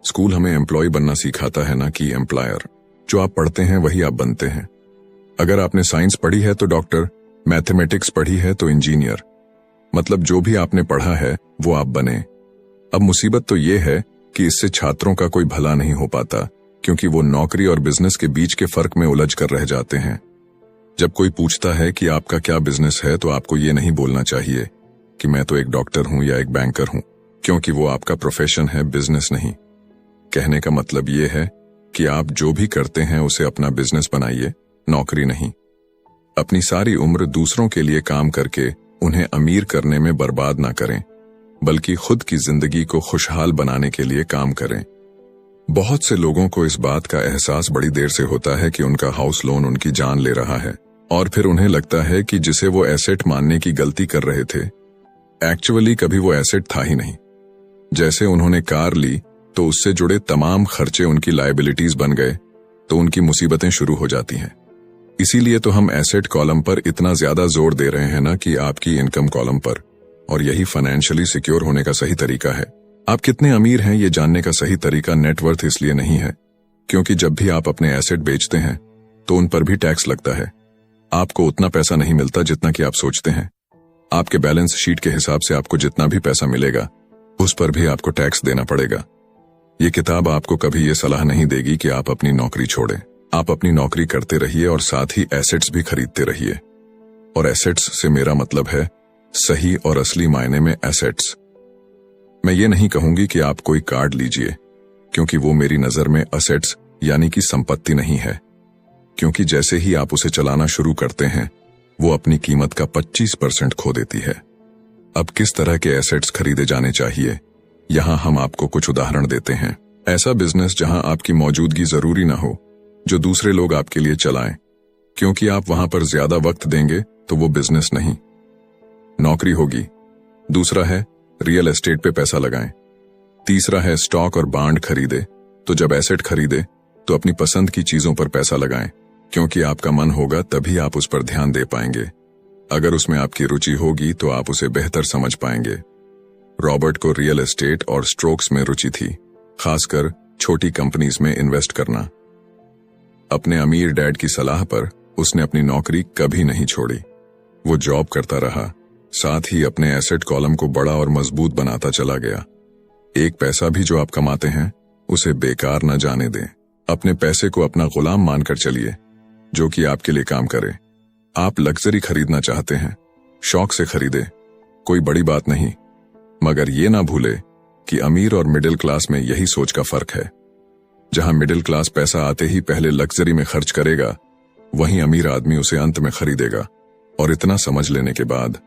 स्कूल हमें एम्प्लॉय बनना सिखाता है, ना कि एम्प्लॉयर। जो आप पढ़ते हैं वही आप बनते हैं। अगर आपने साइंस पढ़ी है तो डॉक्टर, मैथमेटिक्स पढ़ी है तो इंजीनियर, मतलब जो भी आपने पढ़ा है वो आप बने। अब मुसीबत तो ये है कि इससे छात्रों का कोई भला नहीं हो पाता, क्योंकि वो नौकरी और बिजनेस के बीच के फर्क में उलझ कर रह जाते हैं। जब कोई पूछता है कि आपका क्या बिजनेस है तो आपको ये नहीं बोलना चाहिए कि मैं तो एक डॉक्टर हूं या एक बैंकर हूं, क्योंकि वो आपका प्रोफेशन है, बिजनेस नहीं। कहने का मतलब ये है कि आप जो भी करते हैं उसे अपना बिजनेस बनाइए, नौकरी नहीं। अपनी सारी उम्र दूसरों के लिए काम करके उन्हें अमीर करने में बर्बाद ना करें, बल्कि खुद की जिंदगी को खुशहाल बनाने के लिए काम करें। बहुत से लोगों को इस बात का एहसास बड़ी देर से होता है कि उनका हाउस लोन उनकी जान ले रहा है, और फिर उन्हें लगता है कि जिसे वो एसेट मानने की गलती कर रहे थे, एक्चुअली कभी वो एसेट था ही नहीं। जैसे उन्होंने कार ली तो उससे जुड़े तमाम खर्चे उनकी लायबिलिटीज बन गए, तो उनकी मुसीबतें शुरू हो जाती हैं। इसीलिए तो हम एसेट कॉलम पर इतना ज्यादा जोर दे रहे हैं ना कि आपकी इनकम कॉलम पर, और यही फाइनेंशियली सिक्योर होने का सही तरीका है। आप कितने अमीर हैं ये जानने का सही तरीका नेटवर्थ इसलिए नहीं है, क्योंकि जब भी आप अपने एसेट बेचते हैं तो उन पर भी टैक्स लगता है। आपको उतना पैसा नहीं मिलता जितना कि आप सोचते हैं। आपके बैलेंस शीट के हिसाब से आपको जितना भी पैसा मिलेगा उस पर भी आपको टैक्स देना पड़ेगा। ये किताब आपको कभी ये सलाह नहीं देगी कि आप अपनी नौकरी छोड़ें। आप अपनी नौकरी करते रहिए और साथ ही एसेट्स भी खरीदते रहिए। और एसेट्स से मेरा मतलब है सही और असली मायने में एसेट्स। मैं ये नहीं कहूंगी कि आप कोई कार्ड लीजिए, क्योंकि वो मेरी नजर में एसेट्स यानी कि संपत्ति नहीं है, क्योंकि जैसे ही आप उसे चलाना शुरू करते हैं वो अपनी कीमत का 25% खो देती है। अब किस तरह के एसेट्स खरीदे जाने चाहिए, यहां हम आपको कुछ उदाहरण देते हैं। ऐसा बिजनेस जहां आपकी मौजूदगी जरूरी ना हो, जो दूसरे लोग आपके लिए चलाएं, क्योंकि आप वहां पर ज्यादा वक्त देंगे तो वो बिजनेस नहीं, नौकरी होगी। दूसरा है रियल एस्टेट पे पैसा लगाएं। तीसरा है स्टॉक और बांड खरीदे। तो जब एसेट खरीदे तो अपनी पसंद की चीजों पर पैसा लगाएं, क्योंकि आपका मन होगा तभी आप उस पर ध्यान दे पाएंगे। अगर उसमें आपकी रुचि होगी तो आप उसे बेहतर समझ पाएंगे। रॉबर्ट को रियल एस्टेट और स्ट्रोक्स में रुचि थी, खासकर छोटी कंपनीज में इन्वेस्ट करना। अपने अमीर डैड की सलाह पर उसने अपनी नौकरी कभी नहीं छोड़ी। वो जॉब करता रहा, साथ ही अपने एसेट कॉलम को बड़ा और मजबूत बनाता चला गया। एक पैसा भी जो आप कमाते हैं उसे बेकार न जाने दें। अपने पैसे को अपना गुलाम मानकर चलिए, जो कि आपके लिए काम करे। आप लग्जरी खरीदना चाहते हैं, शौक से खरीदे, कोई बड़ी बात नहीं, मगर ये ना भूले कि अमीर और मिडिल क्लास में यही सोच का फर्क है। जहां मिडिल क्लास पैसा आते ही पहले लग्जरी में खर्च करेगा, वहीं अमीर आदमी उसे अंत में खरीदेगा। और इतना समझ लेने के बाद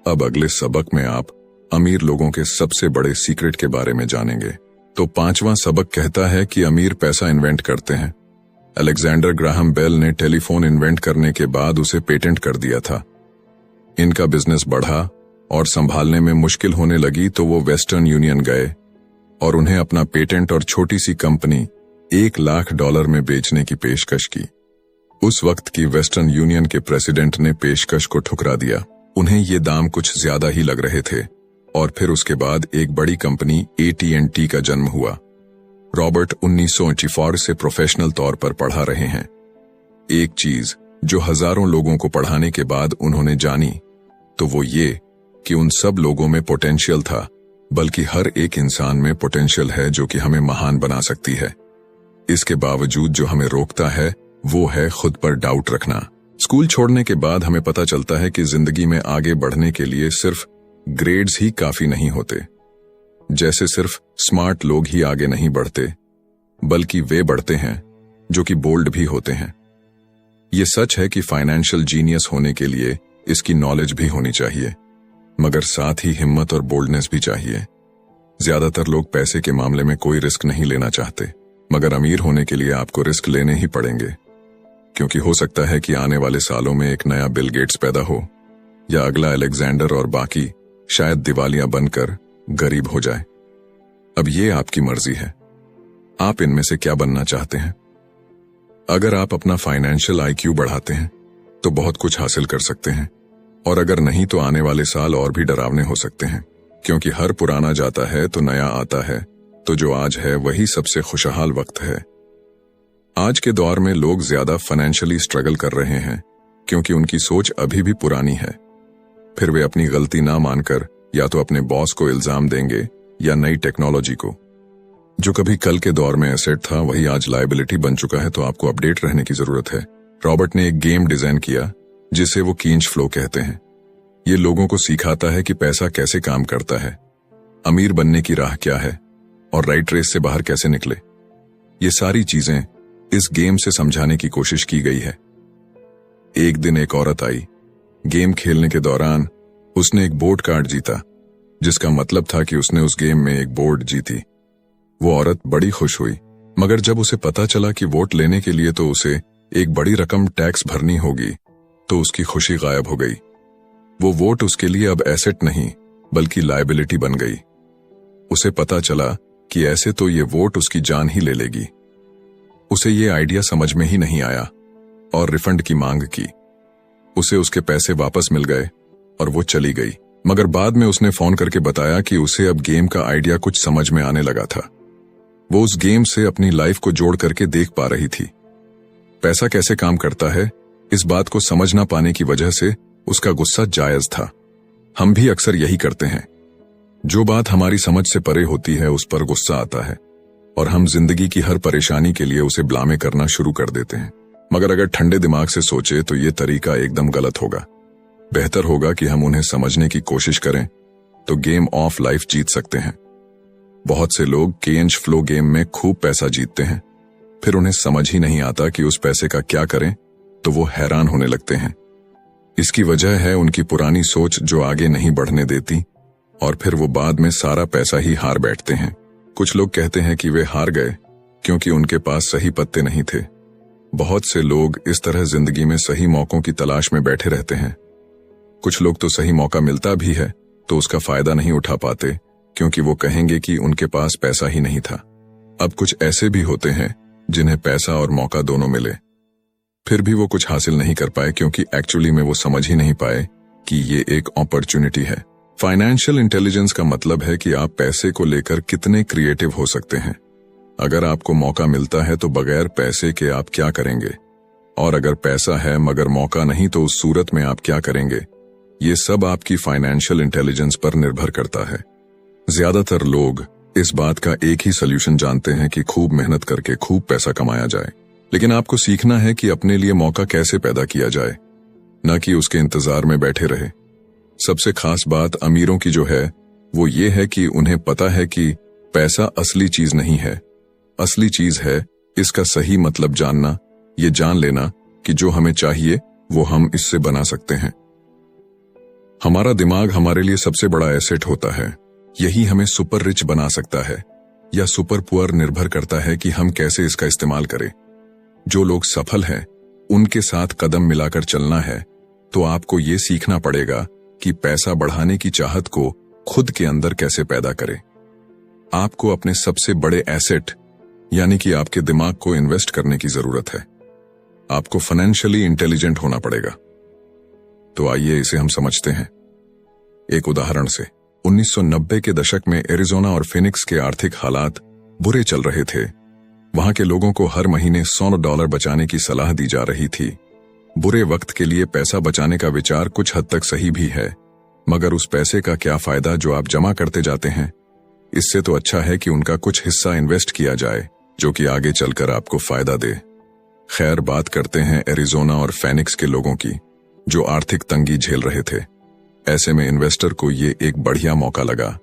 अब अगले सबक में आप अमीर लोगों के सबसे बड़े सीक्रेट के बारे में जानेंगे। तो 5वां सबक कहता है कि अमीर पैसा इन्वेंट करते हैं। अलेक्जेंडर ग्राहम बेल ने टेलीफोन इन्वेंट करने के बाद उसे पेटेंट कर दिया था। इनका बिजनेस बढ़ा और संभालने में मुश्किल होने लगी तो वो वेस्टर्न यूनियन गए और उन्हें अपना पेटेंट और छोटी सी कंपनी $1 लाख में बेचने की पेशकश की। उस वक्त की वेस्टर्न यूनियन के प्रेसिडेंट ने पेशकश को ठुकरा दिया। उन्हें ये दाम कुछ ज्यादा ही लग रहे थे और फिर उसके बाद एक बड़ी कंपनी AT&T का जन्म हुआ। रॉबर्ट 1984 से प्रोफेशनल तौर पर पढ़ा रहे हैं। एक चीज जो हजारों लोगों को पढ़ाने के बाद उन्होंने जानी तो वो ये कि उन सब लोगों में पोटेंशियल था, बल्कि हर एक इंसान में पोटेंशियल है जो कि हमें महान बना सकती है। इसके बावजूद जो हमें रोकता है वो है खुद पर डाउट रखना। स्कूल छोड़ने के बाद हमें पता चलता है कि जिंदगी में आगे बढ़ने के लिए सिर्फ ग्रेड्स ही काफी नहीं होते। जैसे सिर्फ स्मार्ट लोग ही आगे नहीं बढ़ते, बल्कि वे बढ़ते हैं जो कि बोल्ड भी होते हैं। ये सच है कि फाइनेंशियल जीनियस होने के लिए इसकी नॉलेज भी होनी चाहिए, मगर साथ ही हिम्मत और बोल्डनेस भी चाहिए। ज्यादातर लोग पैसे के मामले में कोई रिस्क नहीं लेना चाहते, मगर अमीर होने के लिए आपको रिस्क लेने ही पड़ेंगे, क्योंकि हो सकता है कि आने वाले सालों में एक नया बिल गेट्स पैदा हो या अगला अलेक्जेंडर और बाकी शायद दिवालियां बनकर गरीब हो जाए। अब ये आपकी मर्जी है, आप इनमें से क्या बनना चाहते हैं। अगर आप अपना फाइनेंशियल IQ बढ़ाते हैं तो बहुत कुछ हासिल कर सकते हैं, और अगर नहीं तो आने वाले साल और भी डरावने हो सकते हैं, क्योंकि हर पुराना जाता है तो नया आता है। तो जो आज है वही सबसे खुशहाल वक्त है। आज के दौर में लोग ज्यादा फाइनेंशियली स्ट्रगल कर रहे हैं क्योंकि उनकी सोच अभी भी पुरानी है। फिर वे अपनी गलती ना मानकर या तो अपने बॉस को इल्जाम देंगे या नई टेक्नोलॉजी को। जो कभी कल के दौर में एसेट था वही आज लायबिलिटी बन चुका है, तो आपको अपडेट रहने की जरूरत है। रॉबर्ट ने एक गेम डिजाइन किया जिसे वो कींच फ्लो कहते हैं। ये लोगों को सिखाता है कि पैसा कैसे काम करता है, अमीर बनने की राह क्या है और राइट रेस से बाहर कैसे निकले। ये सारी चीजें इस गेम से समझाने की कोशिश की गई है। एक दिन एक औरत आई। गेम खेलने के दौरान उसने एक बोर्ड कार्ड जीता, जिसका मतलब था कि उसने उस गेम में एक बोर्ड जीती। वो औरत बड़ी खुश हुई, मगर जब उसे पता चला कि वोट लेने के लिए तो उसे एक बड़ी रकम टैक्स भरनी होगी, तो उसकी खुशी गायब हो गई। वो वोट उसके लिए अब एसेट नहीं बल्कि लायबिलिटी बन गई। उसे पता चला कि ऐसे तो ये वोट उसकी जान ही ले लेगी। उसे ये आइडिया समझ में ही नहीं आया और रिफंड की मांग की। उसे उसके पैसे वापस मिल गए और वो चली गई, मगर बाद में उसने फोन करके बताया कि उसे अब गेम का आइडिया कुछ समझ में आने लगा था। वो उस गेम से अपनी लाइफ को जोड़ करके देख पा रही थी। पैसा कैसे काम करता है, इस बात को समझ ना पाने की वजह से उसका गुस्सा जायज था। हम भी अक्सर यही करते हैं। जो बात हमारी समझ से परे होती है उस पर गुस्सा आता है और हम जिंदगी की हर परेशानी के लिए उसे ब्लामे करना शुरू कर देते हैं। मगर अगर ठंडे दिमाग से सोचे तो ये तरीका एकदम गलत होगा। बेहतर होगा कि हम उन्हें समझने की कोशिश करें तो गेम ऑफ लाइफ जीत सकते हैं। बहुत से लोग कैश फ्लो गेम में खूब पैसा जीतते हैं, फिर उन्हें समझ ही नहीं आता कि उस पैसे का क्या करें, तो वो हैरान होने लगते हैं। इसकी वजह है उनकी पुरानी सोच जो आगे नहीं बढ़ने देती, और फिर वो बाद में सारा पैसा ही हार बैठते हैं। कुछ लोग कहते हैं कि वे हार गए क्योंकि उनके पास सही पत्ते नहीं थे। बहुत से लोग इस तरह जिंदगी में सही मौकों की तलाश में बैठे रहते हैं। कुछ लोग तो सही मौका मिलता भी है तो उसका फायदा नहीं उठा पाते क्योंकि वो कहेंगे कि उनके पास पैसा ही नहीं था। अब कुछ ऐसे भी होते हैं जिन्हें पैसा और मौका दोनों मिले, फिर भी वो कुछ हासिल नहीं कर पाए क्योंकि एक्चुअली में वो समझ ही नहीं पाए कि ये एक अपॉर्चुनिटी है। फाइनेंशियल इंटेलिजेंस का मतलब है कि आप पैसे को लेकर कितने क्रिएटिव हो सकते हैं। अगर आपको मौका मिलता है तो बगैर पैसे के आप क्या करेंगे, और अगर पैसा है मगर मौका नहीं तो उस सूरत में आप क्या करेंगे। ये सब आपकी फाइनेंशियल इंटेलिजेंस पर निर्भर करता है। ज्यादातर लोग इस बात का एक ही सॉल्यूशन जानते हैं कि खूब मेहनत करके खूब पैसा कमाया जाए, लेकिन आपको सीखना है कि अपने लिए मौका कैसे पैदा किया जाए, न कि उसके इंतजार में बैठे रहे। सबसे खास बात अमीरों की जो है वो ये है कि उन्हें पता है कि पैसा असली चीज नहीं है। असली चीज है इसका सही मतलब जानना, ये जान लेना कि जो हमें चाहिए वो हम इससे बना सकते हैं। हमारा दिमाग हमारे लिए सबसे बड़ा एसेट होता है। यही हमें सुपर रिच बना सकता है या सुपर पुअर, निर्भर करता है कि हम कैसे इसका इस्तेमाल करें। जो लोग सफल हैं उनके साथ कदम मिलाकर चलना है तो आपको ये सीखना पड़ेगा कि पैसा बढ़ाने की चाहत को खुद के अंदर कैसे पैदा करें। आपको अपने सबसे बड़े एसेट यानी कि आपके दिमाग को इन्वेस्ट करने की जरूरत है। आपको फाइनेंशियली इंटेलिजेंट होना पड़ेगा। तो आइए इसे हम समझते हैं एक उदाहरण से। 1990 के दशक में एरिजोना और फिनिक्स के आर्थिक हालात बुरे चल रहे थे। वहां के लोगों को हर महीने $100 बचाने की सलाह दी जा रही थी। बुरे वक्त के लिए पैसा बचाने का विचार कुछ हद तक सही भी है, मगर उस पैसे का क्या फायदा जो आप जमा करते जाते हैं। इससे तो अच्छा है कि उनका कुछ हिस्सा इन्वेस्ट किया जाए जो कि आगे चलकर आपको फायदा दे। खैर, बात करते हैं एरिजोना और फेनिक्स के लोगों की जो आर्थिक तंगी झेल रहे थे। ऐसे में इन्वेस्टर को ये एक बढ़िया मौका लगा।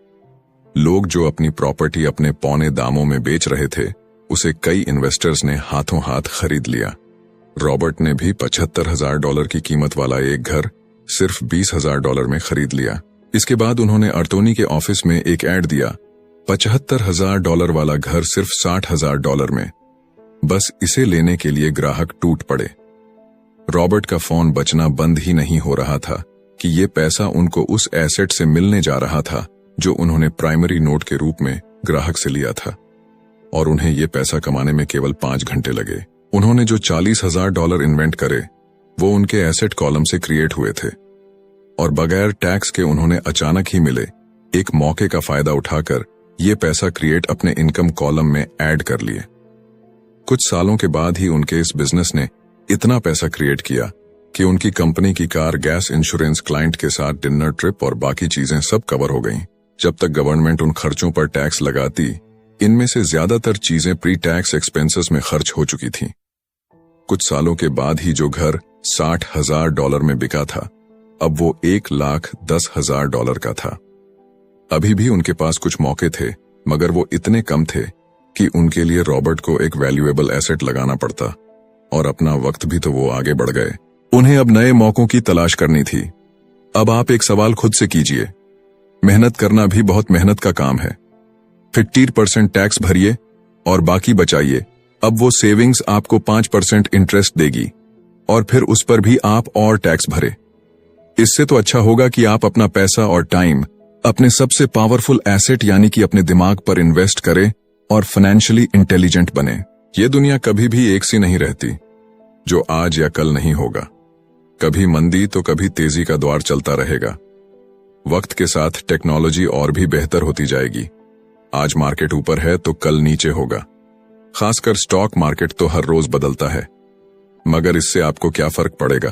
लोग जो अपनी प्रॉपर्टी अपने पौने दामों में बेच रहे थे उसे कई इन्वेस्टर्स ने हाथों हाथ खरीद लिया। रॉबर्ट ने भी $75,000 की कीमत वाला एक घर सिर्फ $20,000 में खरीद लिया। इसके बाद उन्होंने अर्तोनी के ऑफिस में एक ऐड दिया, $75,000 वाला घर सिर्फ $60,000 में। बस इसे लेने के लिए ग्राहक टूट पड़े। रॉबर्ट का फोन बजना बंद ही नहीं हो रहा था कि ये पैसा उनको उस एसेट से मिलने जा रहा था जो उन्होंने प्राइमरी नोट के रूप में ग्राहक से लिया था, और उन्हें ये पैसा कमाने में केवल 5 घंटे लगे। उन्होंने जो $40,000 इन्वेंट करे वो उनके एसेट कॉलम से क्रिएट हुए थे, और बगैर टैक्स के उन्होंने अचानक ही मिले एक मौके का फायदा उठाकर ये पैसा क्रिएट अपने इनकम कॉलम में ऐड कर लिए। कुछ सालों के बाद ही उनके इस बिजनेस ने इतना पैसा क्रिएट किया कि उनकी कंपनी की कार, गैस, इंश्योरेंस, क्लाइंट के साथ डिनर ट्रिप और बाकी चीजें सब कवर हो गईं। जब तक गवर्नमेंट उन खर्चों पर टैक्स लगाती, इनमें से ज्यादातर चीजें प्री टैक्स एक्सपेंसेस में खर्च हो चुकी थीं। कुछ सालों के बाद ही जो घर $60,000 में बिका था अब वो $1,10,000 का था। अभी भी उनके पास कुछ मौके थे, मगर वो इतने कम थे कि उनके लिए रॉबर्ट को एक वैल्यूएबल एसेट लगाना पड़ता, और अपना वक्त भी तो वो आगे बढ़ गए। उन्हें अब नए मौकों की तलाश करनी थी। अब आप एक सवाल खुद से कीजिए, मेहनत करना भी बहुत मेहनत का काम है। 50% टैक्स भरिए और बाकी बचाइए। अब वो सेविंग्स आपको 5% इंटरेस्ट देगी, और फिर उस पर भी आप और टैक्स भरे। इससे तो अच्छा होगा कि आप अपना पैसा और टाइम अपने सबसे पावरफुल एसेट यानी कि अपने दिमाग पर इन्वेस्ट करें और फाइनेंशियली इंटेलिजेंट बने। ये दुनिया कभी भी एक सी नहीं रहती, जो आज या कल नहीं होगा। कभी मंदी तो कभी तेजी का दौर चलता रहेगा। वक्त के साथ टेक्नोलॉजी और भी बेहतर होती जाएगी। आज मार्केट ऊपर है तो कल नीचे होगा। खासकर स्टॉक मार्केट तो हर रोज बदलता है, मगर इससे आपको क्या फर्क पड़ेगा?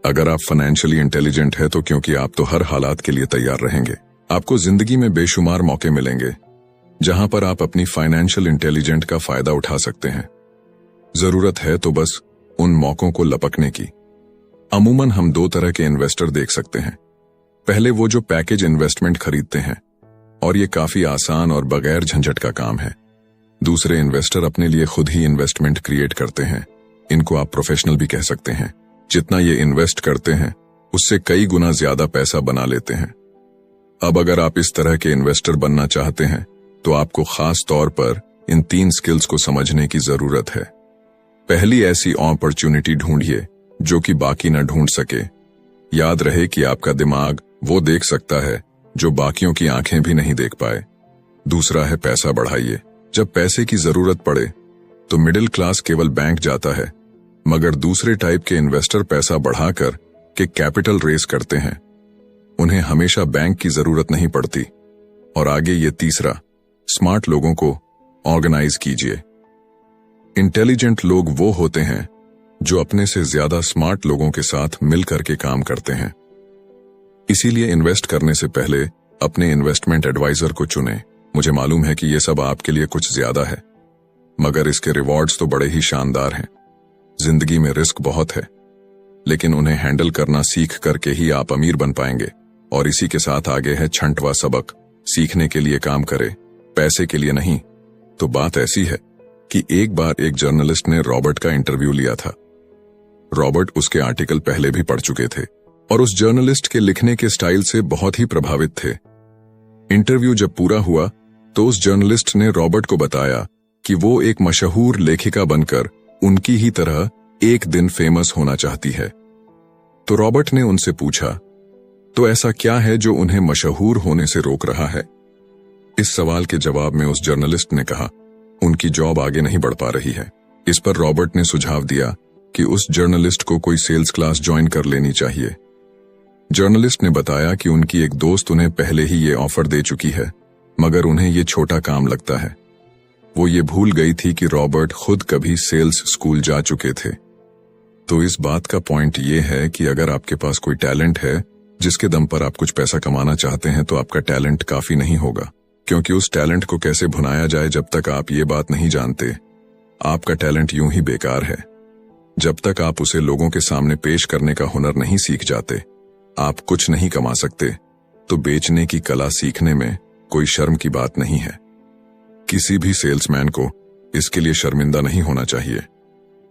अगर आप फाइनेंशियली इंटेलिजेंट है तो क्योंकि आप तो हर हालात के लिए तैयार रहेंगे। आपको जिंदगी में बेशुमार मौके मिलेंगे जहां पर आप अपनी फाइनेंशियल इंटेलिजेंट का फायदा उठा सकते हैं। जरूरत है तो बस उन मौकों को लपकने की। अमूमन हम दो तरह के इन्वेस्टर देख सकते हैं। पहले वो जो पैकेज इन्वेस्टमेंट खरीदते हैं, और ये काफी आसान और बगैर झंझट का काम है। दूसरे इन्वेस्टर अपने लिए खुद ही इन्वेस्टमेंट क्रिएट करते हैं। इनको आप प्रोफेशनल भी कह सकते हैं। जितना ये इन्वेस्ट करते हैं उससे कई गुना ज्यादा पैसा बना लेते हैं। अब अगर आप इस तरह के इन्वेस्टर बनना चाहते हैं तो आपको खास तौर पर इन 3 स्किल्स को समझने की जरूरत है। पहली, ऐसी अपॉर्चुनिटी ढूंढिए जो कि बाकी न ढूंढ सके। याद रहे कि आपका दिमाग वो देख सकता है जो बाकियों की आंखें भी नहीं देख पाए। दूसरा है, पैसा बढ़ाइए। जब पैसे की जरूरत पड़े तो मिडिल क्लास केवल बैंक जाता है, मगर दूसरे टाइप के इन्वेस्टर पैसा बढ़ाकर के कैपिटल रेस करते हैं। उन्हें हमेशा बैंक की जरूरत नहीं पड़ती। और आगे ये तीसरा, स्मार्ट लोगों को ऑर्गेनाइज कीजिए। इंटेलिजेंट लोग वो होते हैं जो अपने से ज्यादा स्मार्ट लोगों के साथ मिलकर के काम करते हैं। इसीलिए इन्वेस्ट करने से पहले अपने इन्वेस्टमेंट एडवाइजर को चुनें। मुझे मालूम है कि ये सब आपके लिए कुछ ज्यादा है, मगर इसके रिवॉर्ड्स तो बड़े ही शानदार हैं। जिंदगी में रिस्क बहुत है, लेकिन उन्हें हैंडल करना सीख करके ही आप अमीर बन पाएंगे। और इसी के साथ आगे है 6वां सबक, सीखने के लिए काम करें, पैसे के लिए नहीं। तो बात ऐसी है कि एक बार एक जर्नलिस्ट ने रॉबर्ट का इंटरव्यू लिया था। रॉबर्ट उसके आर्टिकल पहले भी पढ़ चुके थे और उस जर्नलिस्ट के लिखने के स्टाइल से बहुत ही प्रभावित थे। इंटरव्यू जब पूरा हुआ तो उस जर्नलिस्ट ने रॉबर्ट को बताया कि वो एक मशहूर लेखिका बनकर उनकी ही तरह एक दिन फेमस होना चाहती है। तो रॉबर्ट ने उनसे पूछा, तो ऐसा क्या है जो उन्हें मशहूर होने से रोक रहा है? इस सवाल के जवाब में उस जर्नलिस्ट ने कहा, उनकी जॉब आगे नहीं बढ़ पा रही है। इस पर रॉबर्ट ने सुझाव दिया कि उस जर्नलिस्ट को कोई सेल्स क्लास ज्वाइन कर लेनी चाहिए। जर्नलिस्ट ने बताया कि उनकी एक दोस्त उन्हें पहले ही ये ऑफर दे चुकी है, मगर उन्हें ये छोटा काम लगता है। वो ये भूल गई थी कि रॉबर्ट खुद कभी सेल्स स्कूल जा चुके थे। तो इस बात का पॉइंट ये है कि अगर आपके पास कोई टैलेंट है जिसके दम पर आप कुछ पैसा कमाना चाहते हैं, तो आपका टैलेंट काफी नहीं होगा, क्योंकि उस टैलेंट को कैसे भुनाया जाए जब तक आप ये बात नहीं जानते, आपका टैलेंट यूं ही बेकार है। जब तक आप उसे लोगों के सामने पेश करने का हुनर नहीं सीख जाते, आप कुछ नहीं कमा सकते। तो बेचने की कला सीखने में कोई शर्म की बात नहीं है। किसी भी सेल्समैन को इसके लिए शर्मिंदा नहीं होना चाहिए।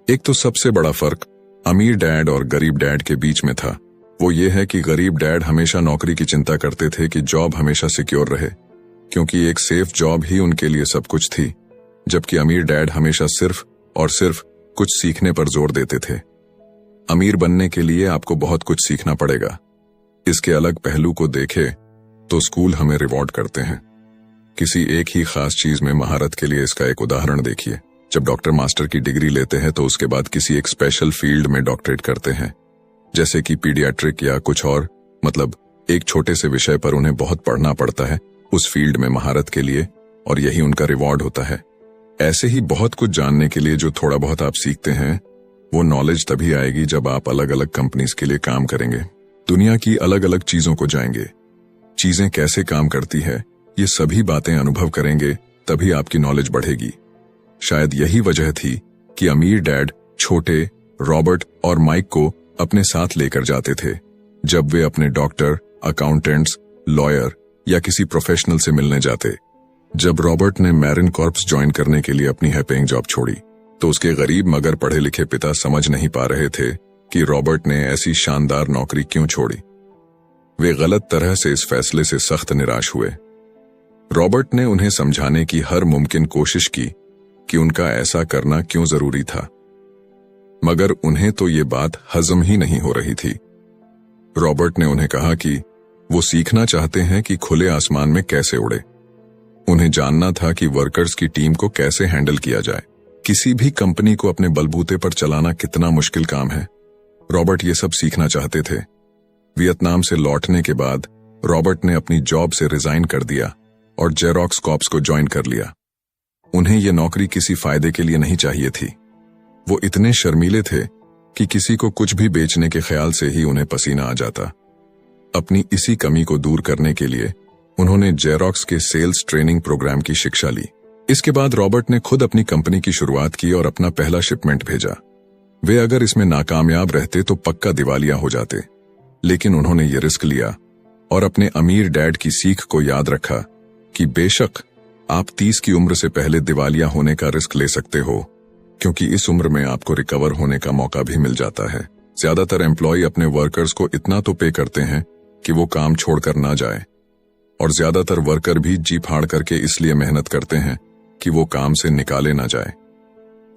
एक तो सबसे बड़ा फर्क अमीर डैड और गरीब डैड के बीच में था, वो ये है कि गरीब डैड हमेशा नौकरी की चिंता करते थे कि जॉब हमेशा सिक्योर रहे, क्योंकि एक सेफ जॉब ही उनके लिए सब कुछ थी। जबकि अमीर डैड हमेशा सिर्फ और सिर्फ कुछ सीखने पर जोर देते थे। अमीर बनने के लिए आपको बहुत कुछ सीखना पड़ेगा। इसके अलग पहलू को देखें तो स्कूल हमें रिवॉर्ड करते हैं किसी एक ही खास चीज में महारत के लिए। इसका एक उदाहरण देखिए, जब डॉक्टर मास्टर की डिग्री लेते हैं तो उसके बाद किसी एक स्पेशल फील्ड में डॉक्टरेट करते हैं, जैसे कि पीडियाट्रिक या कुछ और। मतलब एक छोटे से विषय पर उन्हें बहुत पढ़ना पड़ता है उस फील्ड में महारत के लिए, और यही उनका रिवॉर्ड होता है। ऐसे ही बहुत कुछ जानने के लिए जो थोड़ा बहुत आप सीखते हैं, वो नॉलेज तभी आएगी जब आप अलग अलग कंपनीज के लिए काम करेंगे, दुनिया की अलग अलग चीजों को जाएंगे, चीजें कैसे काम करती है, ये सभी बातें अनुभव करेंगे, तभी आपकी नॉलेज बढ़ेगी। शायद यही वजह थी कि अमीर डैड छोटे रॉबर्ट और माइक को अपने साथ लेकर जाते थे जब वे अपने डॉक्टर, अकाउंटेंट्स, लॉयर या किसी प्रोफेशनल से मिलने जाते। जब रॉबर्ट ने मैरिन कॉर्प्स ज्वाइन करने के लिए अपनी हाई पेइंग जॉब छोड़ी, तो उसके गरीब मगर पढ़े लिखे पिता समझ नहीं पा रहे थे कि रॉबर्ट ने ऐसी शानदार नौकरी क्यों छोड़ी। वे गलत तरह से इस फैसले से सख्त निराश हुए। रॉबर्ट ने उन्हें समझाने की हर मुमकिन कोशिश की कि उनका ऐसा करना क्यों जरूरी था, मगर उन्हें तो ये बात हजम ही नहीं हो रही थी। रॉबर्ट ने उन्हें कहा कि वो सीखना चाहते हैं कि खुले आसमान में कैसे उड़े। उन्हें जानना था कि वर्कर्स की टीम को कैसे हैंडल किया जाए। किसी भी कंपनी को अपने बलबूते पर चलाना कितना मुश्किल काम है। रॉबर्ट ये सब सीखना चाहते थे। वियतनाम से लौटने के बाद रॉबर्ट ने अपनी जॉब से रिजाइन कर दिया और जेरोक्स कॉर्प्स को ज्वाइन कर लिया। उन्हें यह नौकरी किसी फायदे के लिए नहीं चाहिए थी। वो इतने शर्मीले थे कि किसी को कुछ भी बेचने के ख्याल से ही उन्हें पसीना आ जाता। अपनी इसी कमी को दूर करने के लिए उन्होंने जेरोक्स के सेल्स ट्रेनिंग प्रोग्राम की शिक्षा ली। इसके बाद रॉबर्ट ने खुद अपनी कंपनी की शुरुआत की और अपना पहला शिपमेंट भेजा। वे अगर इसमें नाकामयाब रहते तो पक्का दिवालिया हो जाते, लेकिन उन्होंने ये रिस्क लिया और अपने अमीर डैड की सीख को याद रखा कि बेशक आप 30 की उम्र से पहले दिवालिया होने का रिस्क ले सकते हो, क्योंकि इस उम्र में आपको रिकवर होने का मौका भी मिल जाता है। ज्यादातर एम्प्लॉय अपने वर्कर्स को इतना तो पे करते हैं कि वो काम छोड़कर ना जाए, और ज्यादातर वर्कर भी जी फाड़ करके इसलिए मेहनत करते हैं कि वो काम से निकाले ना जाए।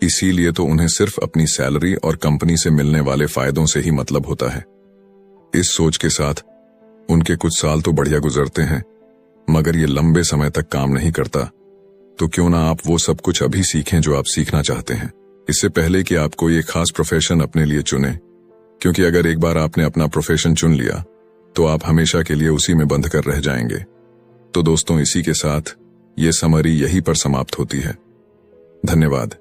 इसीलिए तो उन्हें सिर्फ अपनी सैलरी और कंपनी से मिलने वाले फायदों से ही मतलब होता है। इस सोच के साथ उनके कुछ साल तो बढ़िया गुजरते हैं, मगर ये लंबे समय तक काम नहीं करता। तो क्यों ना आप वो सब कुछ अभी सीखें जो आप सीखना चाहते हैं, इससे पहले कि आप कोई एक खास प्रोफेशन अपने लिए चुनें, क्योंकि अगर एक बार आपने अपना प्रोफेशन चुन लिया तो आप हमेशा के लिए उसी में बंध कर रह जाएंगे। तो दोस्तों, इसी के साथ ये समरी यहीं पर समाप्त होती है। धन्यवाद।